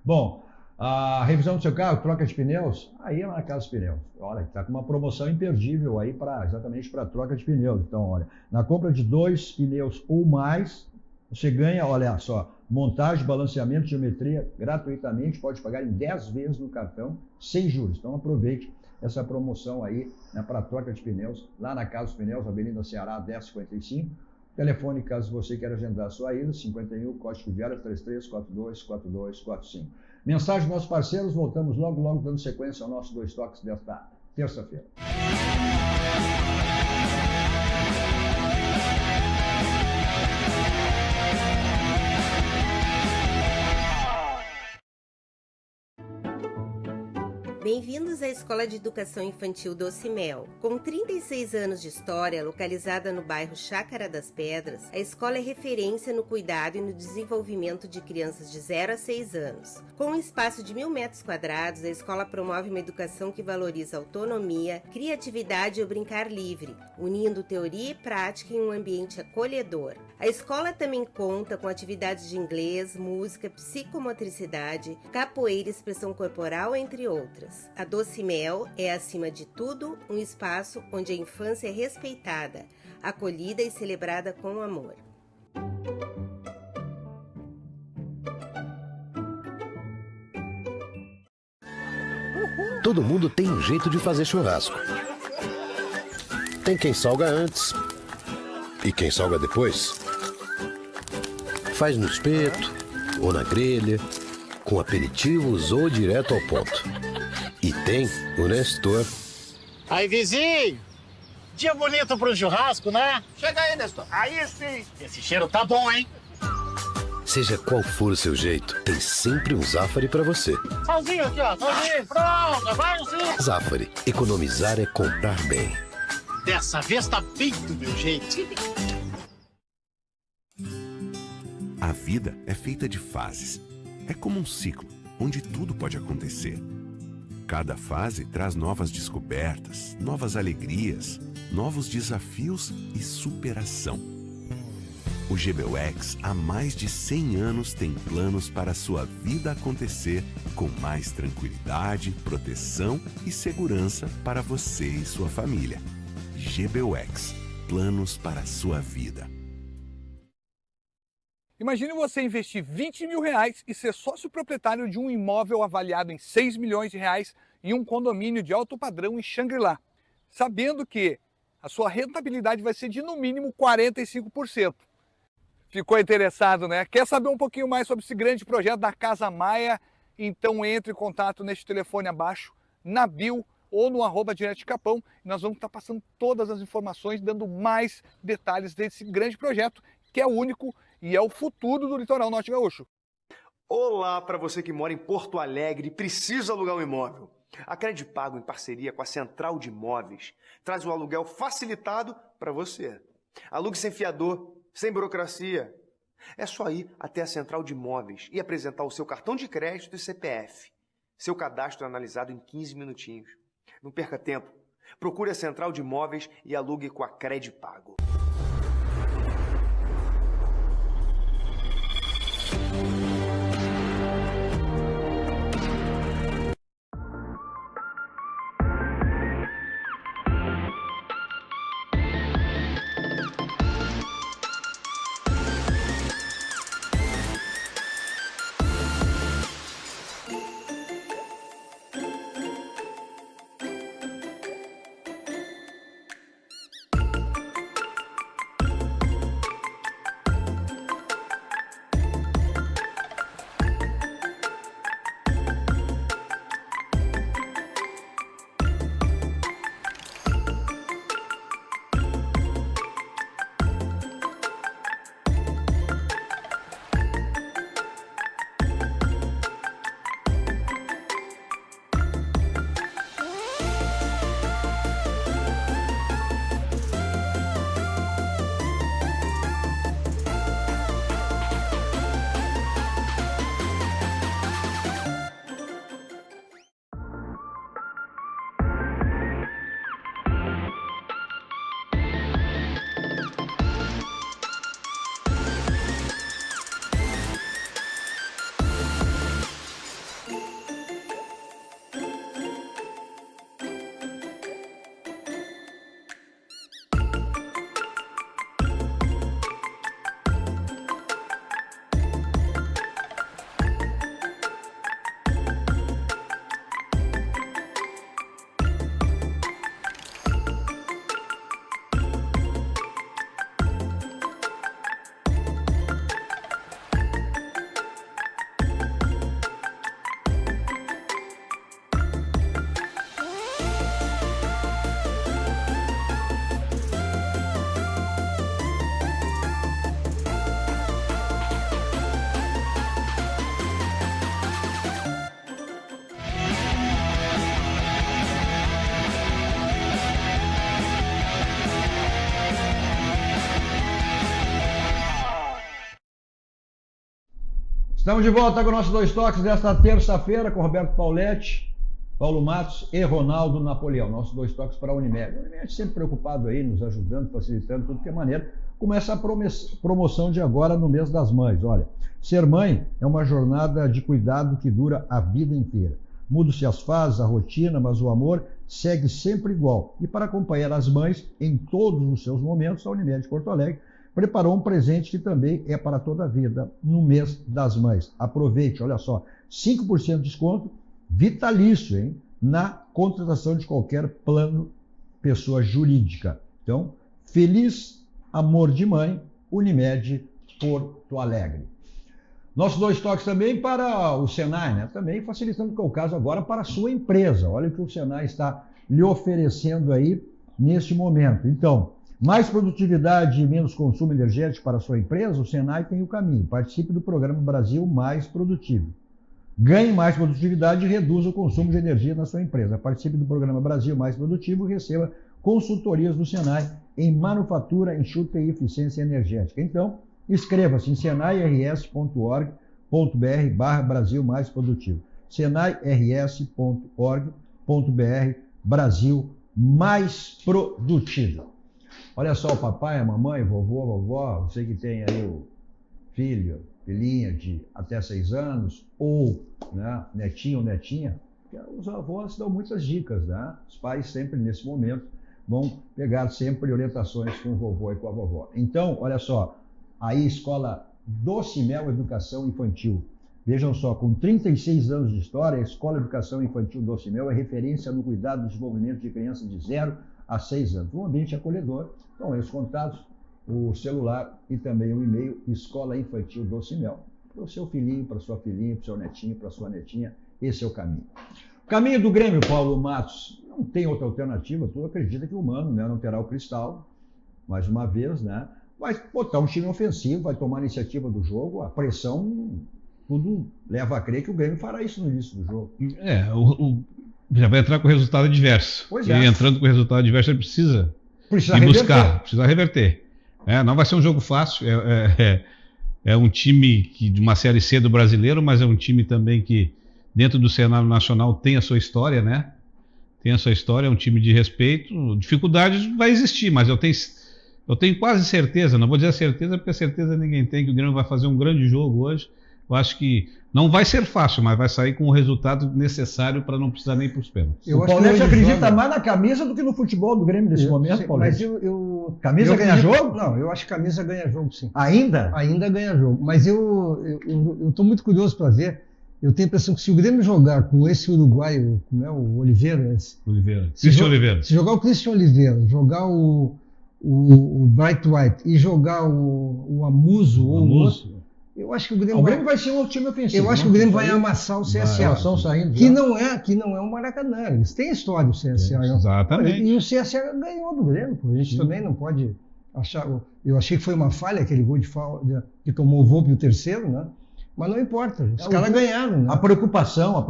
Bom, a revisão do seu carro, troca de pneus, aí é na Casa Pneus. Olha, está com uma promoção imperdível aí exatamente para troca de pneus. Então, olha, na compra de 2 pneus ou mais, você ganha, olha só, montagem, balanceamento, geometria gratuitamente, pode pagar em 10 vezes no cartão, sem juros. Então aproveite essa promoção aí, né, para troca de pneus, lá na Casa Pneus, Avenida Ceará 1055. Telefone, caso você queira agendar a sua ida, 51, código de área 33424245. Mensagem dos nossos parceiros, voltamos logo dando sequência ao nosso Dois Toques desta terça-feira. Bem-vindos à Escola de Educação Infantil Doce Mel. Com 36 anos de história, localizada no bairro Chácara das Pedras, a escola é referência no cuidado e no desenvolvimento de crianças de 0 a 6 anos. Com um espaço de 1.000 metros quadrados, a escola promove uma educação que valoriza autonomia, criatividade e o brincar livre, unindo teoria e prática em um ambiente acolhedor. A escola também conta com atividades de inglês, música, psicomotricidade, capoeira e expressão corporal, entre outras. A Doce Mel é, acima de tudo, um espaço onde a infância é respeitada, acolhida e celebrada com amor. Todo mundo tem um jeito de fazer churrasco. Tem quem salga antes e quem salga depois. Faz no espeto ou na grelha, com aperitivos ou direto ao ponto. E tem o Nestor. Aí, vizinho! Dia bonito pro churrasco, né? Chega aí, Nestor. Aí sim! Esse cheiro tá bom, hein? Seja qual for o seu jeito, tem sempre um Zafari pra você. Salzinho aqui, ó. Salzinho. Pronto, vai sim. Zafari. Economizar é comprar bem. Dessa vez tá bem do meu jeito. A vida é feita de fases. É como um ciclo, onde tudo pode acontecer. Cada fase traz novas descobertas, novas alegrias, novos desafios e superação. O GBUX há mais de 100 anos tem planos para a sua vida acontecer com mais tranquilidade, proteção e segurança para você e sua família. GBUX, planos para a sua vida. Imagine você investir R$20 mil e ser sócio proprietário de um imóvel avaliado em R$6 milhões em um condomínio de alto padrão em Xangri-Lá, sabendo que a sua rentabilidade vai ser de no mínimo 45%. Ficou interessado, né? Quer saber um pouquinho mais sobre esse grande projeto da Casa Maia? Então entre em contato neste telefone abaixo, na bio ou no @Direto Capão. Nós vamos estar passando todas as informações, dando mais detalhes desse grande projeto, que é único e é o futuro do litoral norte gaúcho. Olá para você que mora em Porto Alegre e precisa alugar um imóvel. A Credipago, em parceria com a Central de Imóveis, traz o aluguel facilitado para você. Alugue sem fiador, sem burocracia. É só ir até a Central de Imóveis e apresentar o seu cartão de crédito e CPF. Seu cadastro é analisado em 15 minutinhos. Não perca tempo. Procure a Central de Imóveis e alugue com a Credipago. Estamos de volta com o nosso Dois Toques desta terça-feira com Roberto Pauletti, Paulo Matos e Ronaldo Napoleão. Nossos Dois Toques para a Unimed. A Unimed sempre preocupado aí, nos ajudando, facilitando, tudo que é maneira. Começa a promoção de agora no mês das mães. Olha, ser mãe é uma jornada de cuidado que dura a vida inteira. Mudam-se as fases, a rotina, mas o amor segue sempre igual. E para acompanhar as mães em todos os seus momentos, a Unimed Porto Alegre preparou um presente que também é para toda a vida, no mês das mães. Aproveite, olha só, 5% de desconto vitalício, hein, na contratação de qualquer plano pessoa jurídica. Então, feliz amor de mãe, Unimed Porto Alegre. Nossos Dois Toques também para o Senai, né? Também facilitando o caso agora para a sua empresa. Olha o que o Senai está lhe oferecendo aí neste momento. Então, mais produtividade e menos consumo energético para a sua empresa, o Senai tem o caminho. Participe do programa Brasil Mais Produtivo. Ganhe mais produtividade e reduza o consumo de energia na sua empresa. Participe do programa Brasil Mais Produtivo e receba consultorias do Senai em manufatura, enxuta e eficiência energética. Então, inscreva-se em senairs.org.br/Brasil Mais Produtivo. senairs.org.br Brasil Mais Produtivo. Olha só, o papai, a mamãe, vovô, a vovó, você que tem aí o filho, filhinha de até 6 anos, ou né, netinho ou netinha, os avós dão muitas dicas, né? Os pais sempre nesse momento vão pegar sempre orientações com o vovô e com a vovó. Então, olha só, aí Escola Docimel Educação Infantil. Vejam só, com 36 anos de história, a Escola Educação Infantil Docimel é referência no cuidado do desenvolvimento de crianças de 0 a 6 anos. Um ambiente acolhedor, com os contatos, o celular e também o e-mail Escola Infantil Docimel. Para o seu filhinho, para a sua filhinha, para o seu netinho, para a sua netinha, esse é o caminho. O caminho do Grêmio, Paulo Matos, não tem outra alternativa. Tu acredita que o Mano, né, não terá o Cristal, mais uma vez, né? Vai botar um time ofensivo, vai tomar a iniciativa do jogo, a pressão, tudo leva a crer que o Grêmio fará isso no início do jogo. Já vai entrar com o resultado adverso. Pois é. E entrando com o resultado adverso, ele precisa reverter. Não vai ser um jogo fácil. É um time de uma Série C do brasileiro, mas é um time também que, dentro do cenário nacional, tem a sua história, né? Tem a sua história, é um time de respeito. Dificuldade vai existir, mas eu tenho quase certeza, não vou dizer a certeza, porque a certeza ninguém tem, que o Grêmio vai fazer um grande jogo hoje. Eu acho que não vai ser fácil, mas vai sair com o resultado necessário para não precisar nem para os pênaltis. O Paulete acredita mais na camisa do que no futebol do Grêmio nesse momento, Paulete. Mas camisa ganha jogo? Não, eu acho que camisa ganha jogo, sim. Ainda? Ainda ganha jogo. Mas eu estou muito curioso para ver. Eu tenho a impressão que se o Grêmio jogar com esse uruguaio, como é o Oliveira? Christian Oliveira. Se jogar o Christian Oliveira, jogar o Bright White e jogar o Amuso ou o outro, eu acho que o Grêmio vai ser um time ofensivo. Eu acho que o Grêmio vai amassar o CSA. Saindo que não é um Maracanã. Eles têm história do CSA. Exatamente. E o CSA ganhou do Grêmio. A gente também não pode achar. Eu achei que foi uma falha aquele gol que tomou o Volpe o terceiro, né? Mas não importa. Os caras ganharam, né? A preocupação é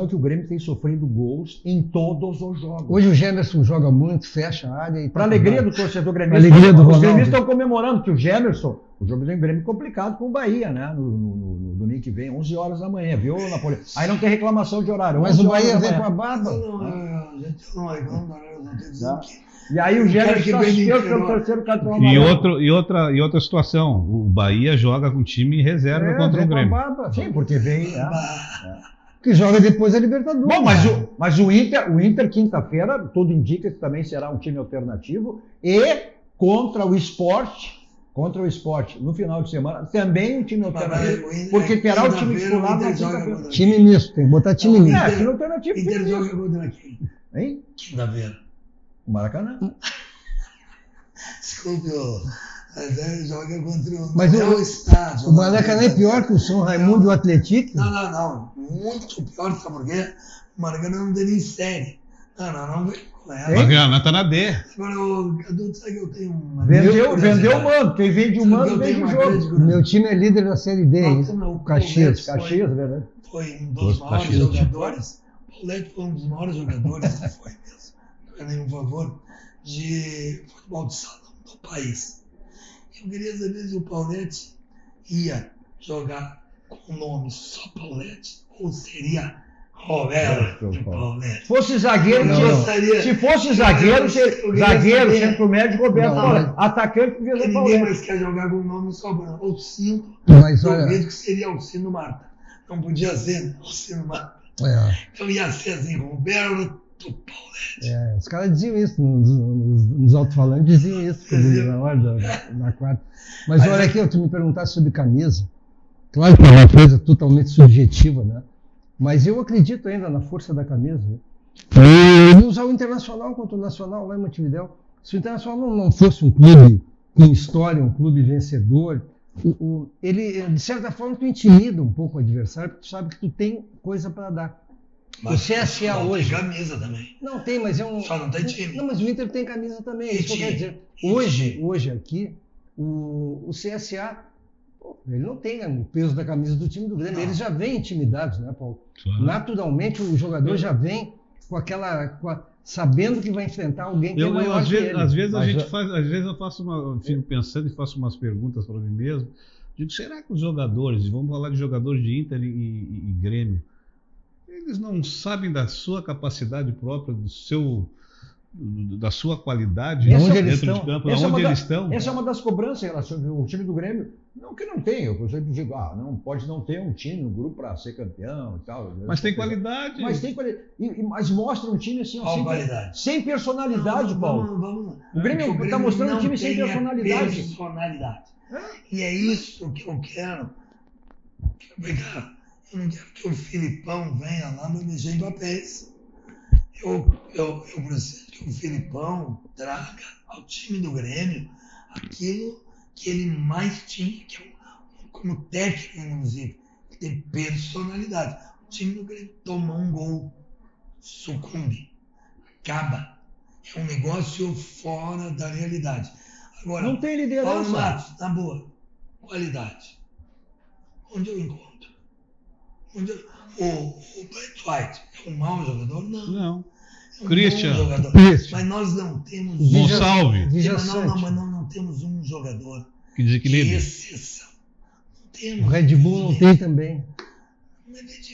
que o Grêmio tem sofrido gols em todos os jogos. Hoje o Gemerson joga muito, fecha a área. Para alegria do torcedor gremista, os gremistas estão comemorando que o Gemerson, o jogo do Grêmio complicado com o Bahia, né? No domingo que vem, 11 horas da manhã, viu, Napoleão? Aí não tem reclamação de horário. Mas o Bahia vem com a barba. E aí o Gemerson está suspenso pelo terceiro cartão amarelo. E outra situação, o Bahia joga com time reserva contra o Grêmio. Sim, porque vem... Que joga depois a Libertadores. Bom, mas o Inter quinta-feira, tudo indica que também será um time alternativo, e contra o Sport, no final de semana, também um time alternativo, porque terá o time titular na quinta-feira. Time misto, tem que botar time misto. Time alternativo. Inter joga contra quem? Hein? Quinta-feira. O Maracanã. Desculpe, ele joga contra o... Mas estádio. O Maracanã é pior que o São Raimundo e o Atlético? Não. Muito pior, sabe por quê? O Maracanã não tem nem série. Não vem com ela. O Maracanã tá na D. Agora, o Cadu, sabe que eu tenho uma... Vendeu o mando. Quem vende o mando, vende o jogo. Meu time é líder da Série D, o Caxias. Caxias, é verdade. Foi um dos maiores jogadores. O Paulete foi um dos maiores jogadores, não foi mesmo. Não é nenhum favor, de futebol de salão do país. Eu queria saber se o Paulete ia jogar com o nome só Paulete ou seria Roberto Paulete? Se fosse zagueiro, se fosse zagueiro, centro-médio, Roberto Paulete. Atacante, podia ser Ninguém Paulete. mais quer jogar com o nome só Alcino. Mas olha, Duvido que seria Alcino Marta. Não podia ser Alcino Marta. Então ia ser assim, Roberto Paulete. Os caras diziam isso, nos alto-falantes diziam isso na hora da quarta. Mas olha aqui, tu me perguntasse sobre camisa. Claro que é uma coisa totalmente subjetiva, né? Mas eu acredito ainda na força da camisa. Né? Eu usar o Internacional contra o Nacional lá em Montevidéu. Se o Internacional não fosse um clube com história, um clube vencedor, ele, de certa forma, tu intimida um pouco o adversário, porque tu sabe que tu tem coisa para dar. Mas o CSA hoje. Tem camisa também. Não tem, mas é um. Só não tem time. Não, mas o Inter tem camisa também. E Isso que eu quero dizer. Hoje aqui, o CSA, ele não tem o peso da camisa do time do Grêmio. Eles já vêm intimidados, né, Paulo? Claro. Naturalmente, o jogador já vem com aquela. Sabendo que vai enfrentar alguém que é maior que ele. Às vezes eu fico pensando e faço umas perguntas para mim mesmo. Digo, será que os jogadores, vamos falar de jogadores de Inter e Grêmio, eles não sabem da sua capacidade própria, da sua qualidade dentro de campo, onde eles estão? Essa é uma das cobranças em relação ao time do Grêmio. Não que não tenha, eu sempre digo, não pode não ter um time, um grupo para ser campeão e tal. Mas tem qualidade. Mas tem qualidade. Mas mostra um time assim, sem personalidade, Paulo. Vamos. O Grêmio está mostrando um time sem personalidade. E é isso que eu quero. Eu não quero que o Filipão venha lá me mexer em papéis. Eu preciso que o Filipão traga ao time do Grêmio aquilo que ele mais tinha, que é como técnico, inclusive, que tem personalidade. O time do Grêmio toma um gol, sucumbe, acaba. É um negócio fora da realidade. Agora, não tem liderança. Paulo Matos, na boa, qualidade. Onde eu encontro? O Brett White é um mau jogador? Não. É um Christian. bom jogador. Mas nós não temos Gonçalves. Mas nós não temos um jogador que desequilíbrio. Exceção. Não temos. O Red Bull não tem também.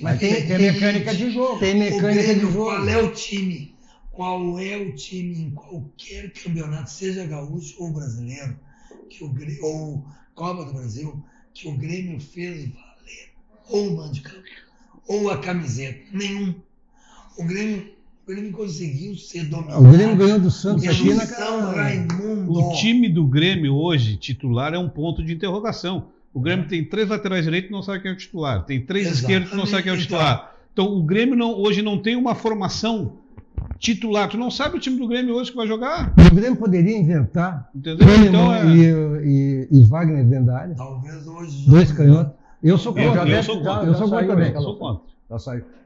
Mas tem mecânica de jogo. Tem mecânica de jogo. Qual é o time? Qual é o time em qualquer campeonato, seja gaúcho ou brasileiro, ou Copa do Brasil, que o Grêmio fez valer ou o mando de campo, ou a camiseta? Nenhum. O Grêmio conseguiu ser dominado. O Grêmio ganhou do Santos aqui na São Raimundo. O time do Grêmio hoje, titular, é um ponto de interrogação. O Grêmio tem 3 laterais direitos e não sabe quem é o titular. Tem 3 esquerdos e não sabe quem é o titular. Então o Grêmio hoje não tem uma formação titular. Tu não sabe o time do Grêmio hoje que vai jogar? O Grêmio poderia inventar. Entendeu? Então, e Wagner dentro da área. Talvez hoje. 2 canhotos. Eu sou contra. Eu sou contra também. Eu sou contra.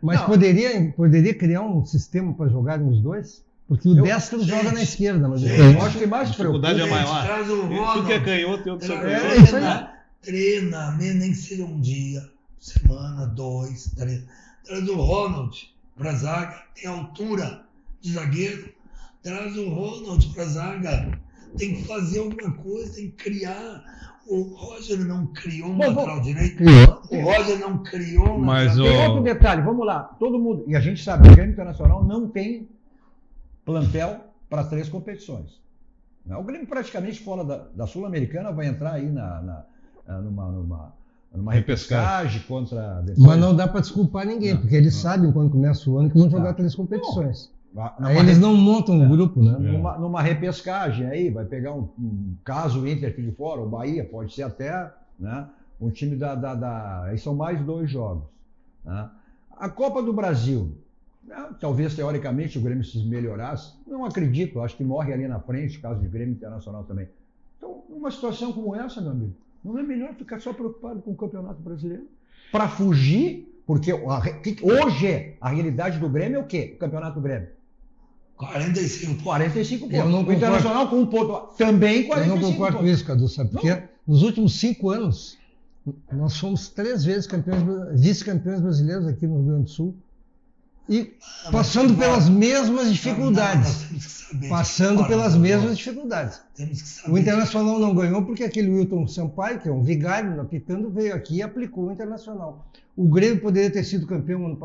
Mas poderia criar um sistema para jogarem os dois? Porque o destro joga na esquerda. Mas eu acho que mais a dificuldade é maior. Tu que é canhoto, eu que sou canhoto. Treina, nem que seja um dia, semana, 2, 3. Traz o Ronald para a zaga, tem altura de zagueiro. Traz o Ronald para a zaga. Tem que fazer alguma coisa, tem que criar. O Roger não criou um lateral direito. O Roger não criou um lateral direito. Tem outro detalhe, vamos lá. Todo mundo, e a gente sabe, o Grêmio Internacional não tem plantel para 3 competições. O Grêmio praticamente fora da Sul-Americana vai entrar aí numa repescagem contra... Mas não dá para desculpar ninguém, porque eles sabem quando começa o ano que vão jogar 3 competições. Aí eles não montam um grupo, né? Numa repescagem aí, vai pegar um caso o Inter de fora, o Bahia, pode ser até, né, um time aí são mais 2 jogos. Né? A Copa do Brasil, talvez teoricamente o Grêmio se melhorasse, não acredito, acho que morre ali na frente, caso de Grêmio Internacional também. Então, numa situação como essa, meu amigo, não é melhor ficar só preocupado com o Campeonato Brasileiro? Para fugir, porque hoje a realidade do Grêmio é o quê? O Campeonato do Grêmio. 45 pontos. O Internacional com 1 ponto. Também 45 pontos. Eu não concordo com isso, Cadu, sabe por quê? Nos últimos 5 anos, nós fomos 3 vezes vice-campeões brasileiros aqui no Rio Grande do Sul. E passando pelas mesmas dificuldades. Nós temos que saber Passando de pelas fora, mesmas dificuldades. Temos que saber O Internacional não ganhou porque aquele Wilton Sampaio, que é um vigário apitando, veio aqui e aplicou o Internacional. O Grêmio poderia ter sido campeão,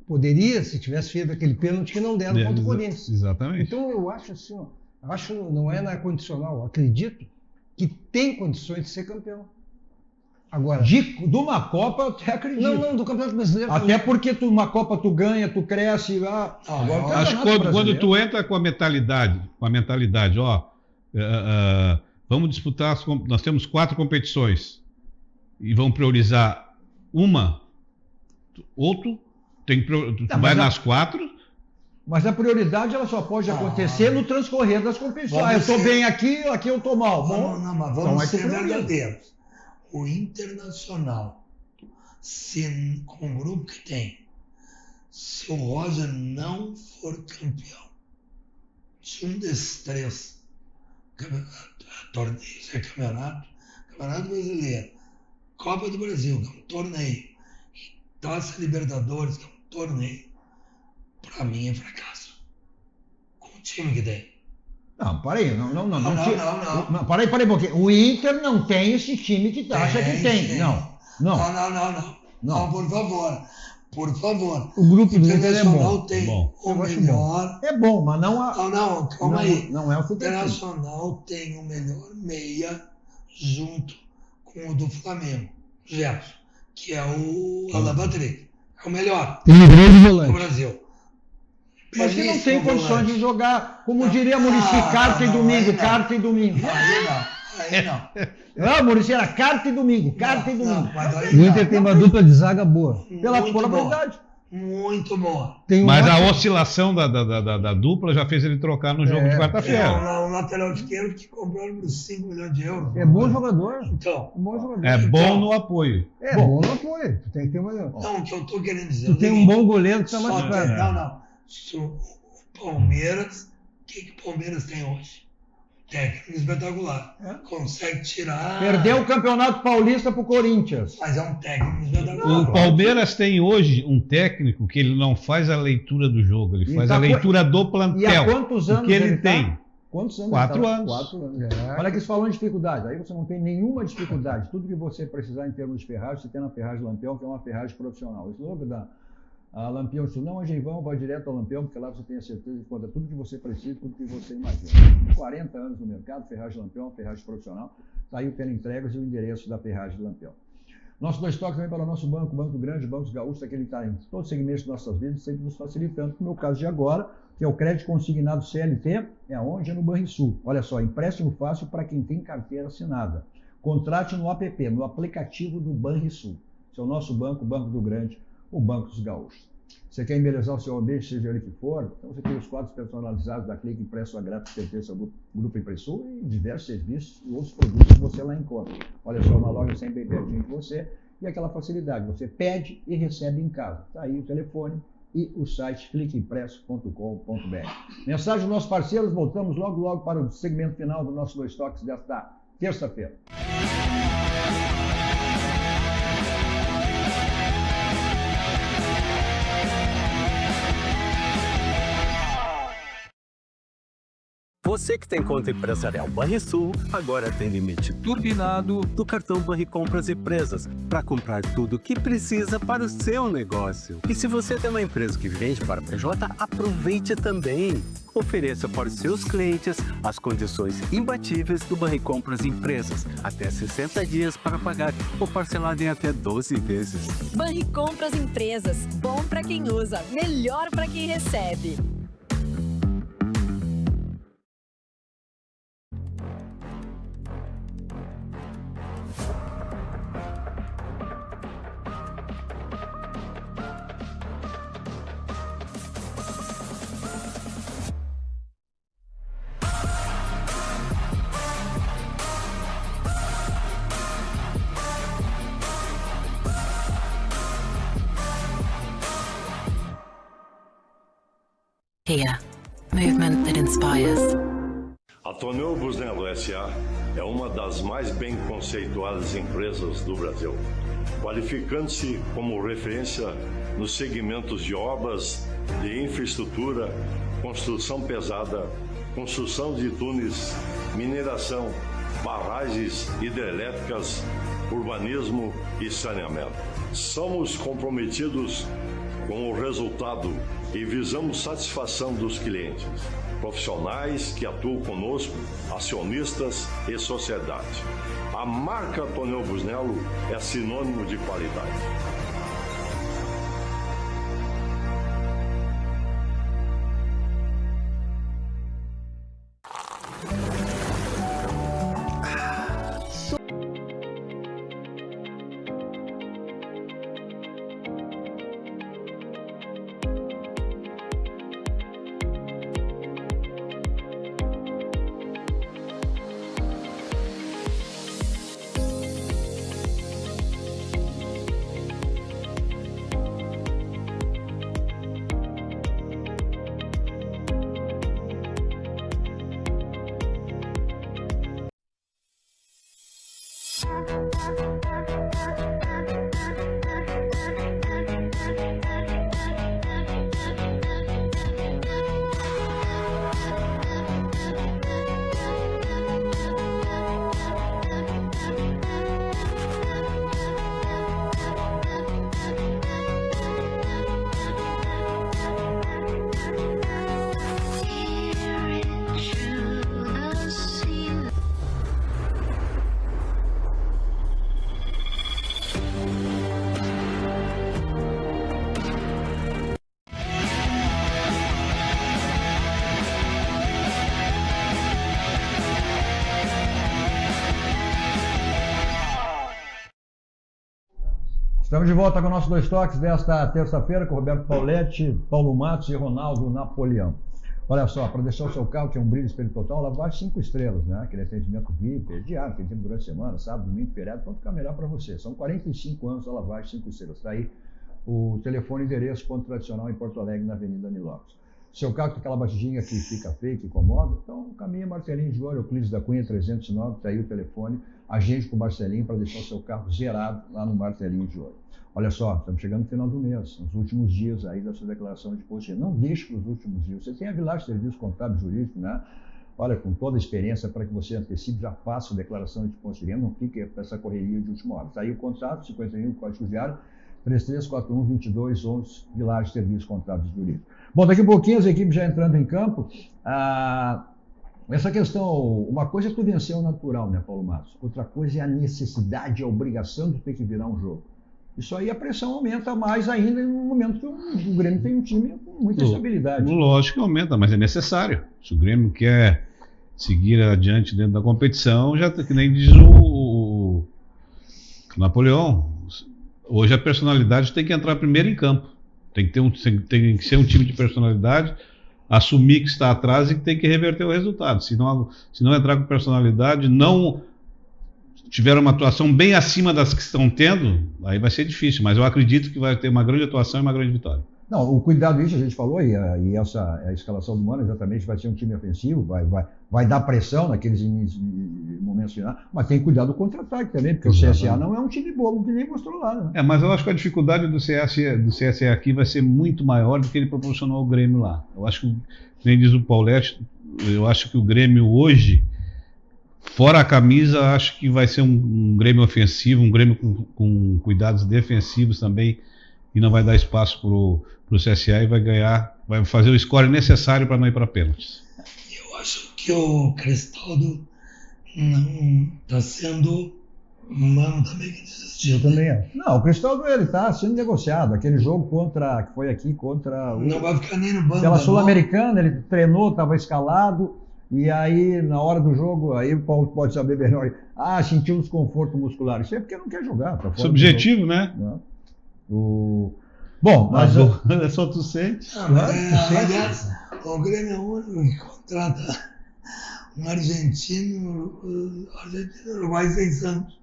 poderia, se tivesse feito aquele pênalti que não deram contra o Corinthians. Exatamente. Então eu acho assim, ó, acho não é na condicional, acredito que tem condições de ser campeão. Agora, De uma Copa eu até acredito. não, do Campeonato Brasileiro. Até porque uma Copa tu ganha, tu cresce. Agora, o Acho que quando tu entra com a mentalidade, ó, vamos disputar, nós temos 4 competições e vamos priorizar uma, outro, tu vai nas 4. Mas a prioridade ela só pode acontecer no transcorrer das competições. Eu estou bem aqui eu estou mal. Mas vamos ser verdadeiros. O Internacional, com o grupo que tem, se o Roger não for campeão de um desses 3 torneios, Campeonato Brasileiro, Copa do Brasil, que é um torneio, Taça Libertadores, que é um torneio, para mim é fracasso. Com o time que tem. Não, peraí, não. Peraí um pouquinho. O Inter não tem esse time que tu acha que tem. Sim. Não. Não, por favor. O grupo do Inter é bom. Tem Bom. o melhor. É bom, mas não a. Não, calma aí. Não é o O que tem. Internacional tem o melhor meia junto com o do Flamengo, Gerson, que é o Alan Patrick. É o melhor Tem um grande do volante. Brasil. Mas que não tem Belíssimo condições volante. de jogar, como diria Muricy, carta e domingo, carta e domingo. Aí não. Muricy era carta e domingo, carta e domingo. Mas aí O Inter tem uma dupla de zaga boa. Pela Muito probabilidade. Muito boa. Tem um Mas a ótimo- oscilação da dupla já fez ele trocar no jogo de É quarta-feira. um lateral esquerdo que compraram por 5 milhões de euros. É bom jogador. Então, Bom jogador. É bom no apoio. É bom no apoio. Tu tem que ter uma. não, o que eu tô querendo dizer. Tu tem um bom goleiro que tá machucado. Não. O Palmeiras, o que o Palmeiras tem hoje? Técnico espetacular. Consegue tirar. Perdeu o Campeonato Paulista pro Corinthians. Mas é um técnico espetacular. O Palmeiras tem hoje um técnico que ele não faz a leitura do jogo, ele E faz tá a leitura do plantel. E há quantos anos O que ele tá? tem? Quantos anos? 4 ele tá? anos. 4 anos. Olha que você falou em dificuldade. Aí você não tem nenhuma dificuldade. Tudo que você precisar em termos de ferragem, você tem na Ferragem Lampião, que é uma ferragem profissional. O slogan da Lampião, se não a Geivão, vai direto ao Lampião, porque lá você tem a certeza de encontrar tudo que você precisa, tudo que você imagina. 40 anos no mercado, Ferragem Lampião, ferragem profissional. Está aí o Teleentregas e o endereço da Ferragem Lampião. Nosso dois toques também para o nosso banco, Banco Grande, Bancos Gaúchos, aquele que está em todos os segmentos de nossas vidas, sempre nos facilitando, como é o caso de agora, que é o crédito consignado CLT, é onde? É no Banrisul. Olha só, empréstimo fácil para quem tem carteira assinada. Contrate no app, no aplicativo do Banrisul. Esse é o nosso banco, Banco do Grande, o Banco dos Gaúchos. Você quer embelezar o seu ambiente, seja ele que for, então você tem os quadros personalizados da Clique Impresso a grátis, pertence ao Grupo Impressor e diversos serviços e outros produtos que você lá encontra. Olha só, uma loja sempre bem pertinho de você e aquela facilidade, você pede e recebe em casa. Está aí o telefone e o site cliqueimpresso.com.br. Mensagem dos nossos parceiros, voltamos logo para o segmento final do nosso Dois Toques desta terça-feira. Você que tem conta empresarial Banrisul, agora tem limite turbinado do cartão Banricompras Empresas para comprar tudo o que precisa para o seu negócio. E se você tem uma empresa que vende para PJ, aproveite também. Ofereça para os seus clientes as condições imbatíveis do Banricompras Empresas. Até 60 dias para pagar ou parcelado em até 12 vezes. Banricompras Empresas. Bom para quem usa, melhor para quem recebe. Here, movement that inspires. A A Tonel Busnello S.A. é uma das mais bem conceituadas empresas do Brasil, qualificando-se como referência nos segmentos de obras de infraestrutura, construção pesada, construção de túneis, mineração, barragens hidrelétricas, urbanismo e saneamento. Somos comprometidos com o resultado e visamos satisfação dos clientes, profissionais que atuam conosco, acionistas e sociedade. A marca Tonel Busnello é sinônimo de qualidade. Estamos de volta com o nosso Dois Toques desta terça-feira com Roberto Pauletti, Paulo Matos e Ronaldo Napoleão. Olha só, para deixar o seu carro, que é um brilho espelho total, lavagem 5 estrelas, né? Aquele atendimento VIP, diário, que tem durante a semana, sábado, domingo, feriado, pode ficar melhor para você. São 45 anos da lavagem 5 estrelas. Está aí o telefone e endereço, ponto tradicional em Porto Alegre, na Avenida Nilópolis. Seu carro tem aquela batidinha que fica feia, que incomoda, então caminha Marcelinho de Ouro, Euclides da Cunha 309, está aí o telefone, agende com o Marcelinho para deixar o seu carro zerado lá no Marcelinho de Ouro. Olha só, estamos chegando no final do mês, nos últimos dias aí da sua declaração de imposto. Não deixe para os últimos dias. Você tem a Village Serviço Contábil Jurídico, né? Olha, com toda a experiência para que você antecipe, já faça a declaração de imposto de renda, não fique com essa correria de última hora. Está aí o contato, 51, Código Diário, 3341-2211, Village Serviço Contábil Jurídico. Bom, daqui a pouquinho as equipes já entrando em campo. Essa questão, uma coisa é tu vencer o natural, né, Paulo Matos? Outra coisa é a necessidade, a obrigação de ter que virar um jogo. Isso aí a pressão aumenta mais ainda no momento que o Grêmio tem um time com muita estabilidade. Lógico que aumenta, mas é necessário. Se o Grêmio quer seguir adiante dentro da competição, já que nem diz o Napoleão, hoje a personalidade tem que entrar primeiro em campo. Tem que ser um time de personalidade, assumir que está atrás e que tem que reverter o resultado. Se não entrar com personalidade, não tiver uma atuação bem acima das que estão tendo, aí vai ser difícil, mas eu acredito que vai ter uma grande atuação e uma grande vitória. Não, o cuidado disso a gente falou, e essa a escalação do Mano exatamente vai ser um time ofensivo, vai dar pressão naqueles momentos finais, mas tem que cuidar do contra-ataque também, porque exatamente. O CSA não é um time bobo, que nem mostrou lá. Né? Mas eu acho que a dificuldade do CSA aqui vai ser muito maior do que ele proporcionou ao Grêmio lá. Eu acho que, nem diz o Pauletti, eu acho que o Grêmio hoje, fora a camisa, acho que vai ser um Grêmio ofensivo, um Grêmio com cuidados defensivos também, e não vai dar espaço para o CSA e vai fazer o score necessário para não ir para pênaltis. Eu acho que o Cristaldo não está sendo humano também que desistiu. Eu também acho. Não, o Cristaldo ele está sendo negociado. Aquele jogo que foi aqui contra não vai ficar nem no banco. Pela Sul-Americana, ele treinou, estava escalado. E aí, na hora do jogo, aí o Paulo pode saber melhor. Sentiu um desconforto muscular. Isso é porque não quer jogar. Tá subjetivo, né? Bom, mas é só tu sente. Aliás, o Grêmio é o único que contrata um argentino Uruguai 6 anos.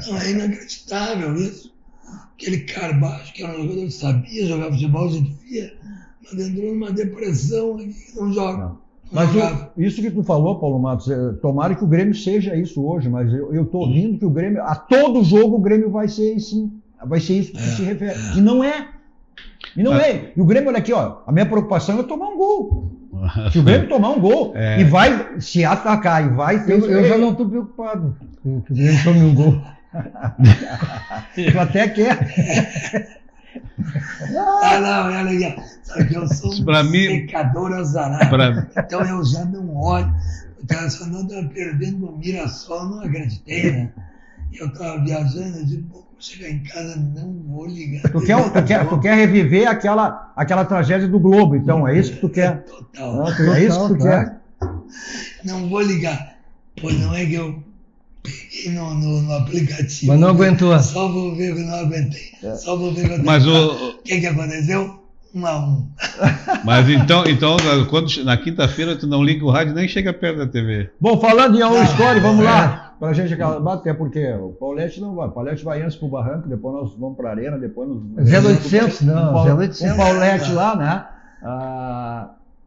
Não, é inacreditável isso. Aquele Carbacho, que era um jogador que sabia jogar futebol, a gente via, mas entrou numa depressão aqui que não joga. Mas isso que tu falou, Paulo Matos, tomara que o Grêmio seja isso hoje, mas eu tô ouvindo que o Grêmio, a todo jogo o Grêmio vai ser isso que se refere. E não é. E o Grêmio, olha aqui, ó, a minha preocupação é tomar um gol. Se o Grêmio tomar um gol e vai se atacar e vai ter... Eu já não estou preocupado que o Grêmio tome um gol. Tu até quer. Não, olha aqui. Só que eu sou um secador azarado. Então eu já não olho. O Internacional estava perdendo o Mirassol, não acreditei, né? Eu estava viajando, eu disse, vou chegar em casa, não vou ligar. Tu quer reviver aquela tragédia do Globo, então, é isso que tu quer? Total. É isso que tu quer? Não vou ligar. Pô, não é que eu peguei no aplicativo. Mas não aguentou. Só vou ver que não aguentei. Só vou ver que eu Mas o que aconteceu? 1-1. Mas então quando, na quinta-feira tu não liga o rádio nem chega perto da TV. Bom, falando em All Score, vamos lá. Pra gente acabar, até porque o Paulete não vai. O Paulete vai antes pro Barranco, depois nós vamos pra Arena, depois nós... 0800, não. 0800. O Paulete lá, né?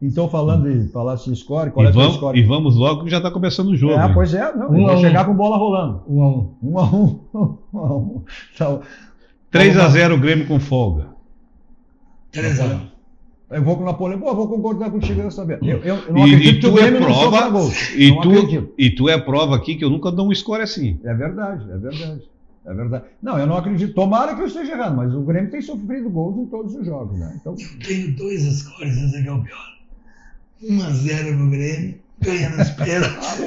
Então, falasse em score, qual é o score? E vamos logo que já tá começando o jogo. Pois é, não. Vai chegar com bola rolando. 1-1. Então, 3-0 o Grêmio com folga. 3-1. Eu vou com o Napoleão. Pô, eu vou concordar contigo nessa vez. Eu não acredito que o Grêmio não sofra gol. E tu é prova aqui que eu nunca dou um score assim. É verdade. Não, eu não acredito. Tomara que eu esteja errado, mas o Grêmio tem sofrido gols em todos os jogos, né? Então... Eu tenho 2 scores, esse aqui é o pior. 1-0 pro Grêmio, ganha nos pênaltis.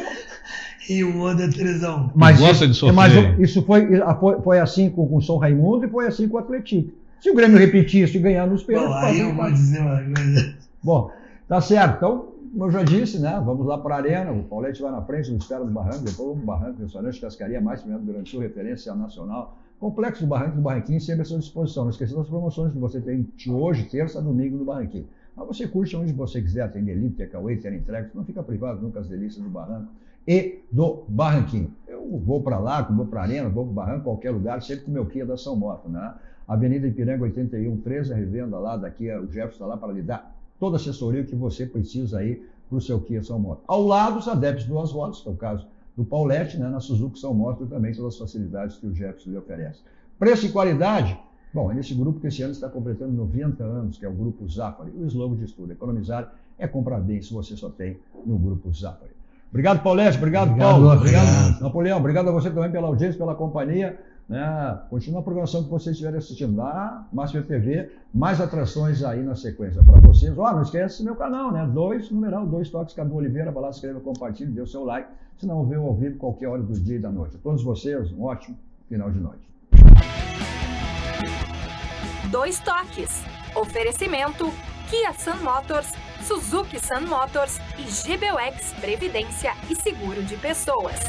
E o outro é 3-1. Mas gosta de sofrer. Mas isso foi assim com o São Raimundo e foi assim com o Atlético. Se o Grêmio repetir isso e ganhar nos pênaltis... Bom, aí eu vou dizer uma coisa. Bom, tá certo. Então, como eu já disse, né? Vamos lá para a Arena. O Paulete vai na frente, nos espera do Barranco. Depois vamos pro Barranco, restaurante, cascaria mais pimenta do Grande Sul, referência nacional. Complexo do Barranco do Barranquinho, sempre à sua disposição. Não esqueça das promoções que você tem de hoje, terça, domingo no Barranquinho. Mas você curte onde você quiser. Tem delivery, tem takeaway, tem entrega. Não fica privado nunca as delícias do Barranco e do Barranquinho. Eu vou para lá, vou para a Arena, vou para o Barranco, qualquer lugar, sempre com o meu Kia da São Moto, né? Avenida Ipiranga 8113, a revenda lá, daqui o Jefferson está lá para lhe dar toda a assessoria que você precisa aí para o seu Kia São Moto. Ao lado, os adeptos de 2 rodas, que é o caso do Paulete, né? Na Suzuki São Moto também todas as facilidades que o Jefferson lhe oferece. Preço e qualidade, bom, é nesse grupo que esse ano está completando 90 anos, que é o Grupo Zafari. O slogan de tudo, economizar é comprar bem, se você só tem no Grupo Zafari. Obrigado, Paulete, obrigado, Paulo. Obrigado, Napoleão. Obrigado a você também pela audiência, pela companhia. Continua a programação que vocês estiverem assistindo lá, Máxima TV, mais atrações aí na sequência para vocês. Não esquece meu canal, né? 2 Toques Cadu Oliveira, vai lá, inscreva, compartilhe, dê o seu like, se não ver ao vivo qualquer hora do dia e da noite. A todos vocês, um ótimo final de noite. 2 Toques. Oferecimento Kia Sun Motors, Suzuki Sun Motors e GBUX Previdência e Seguro de Pessoas.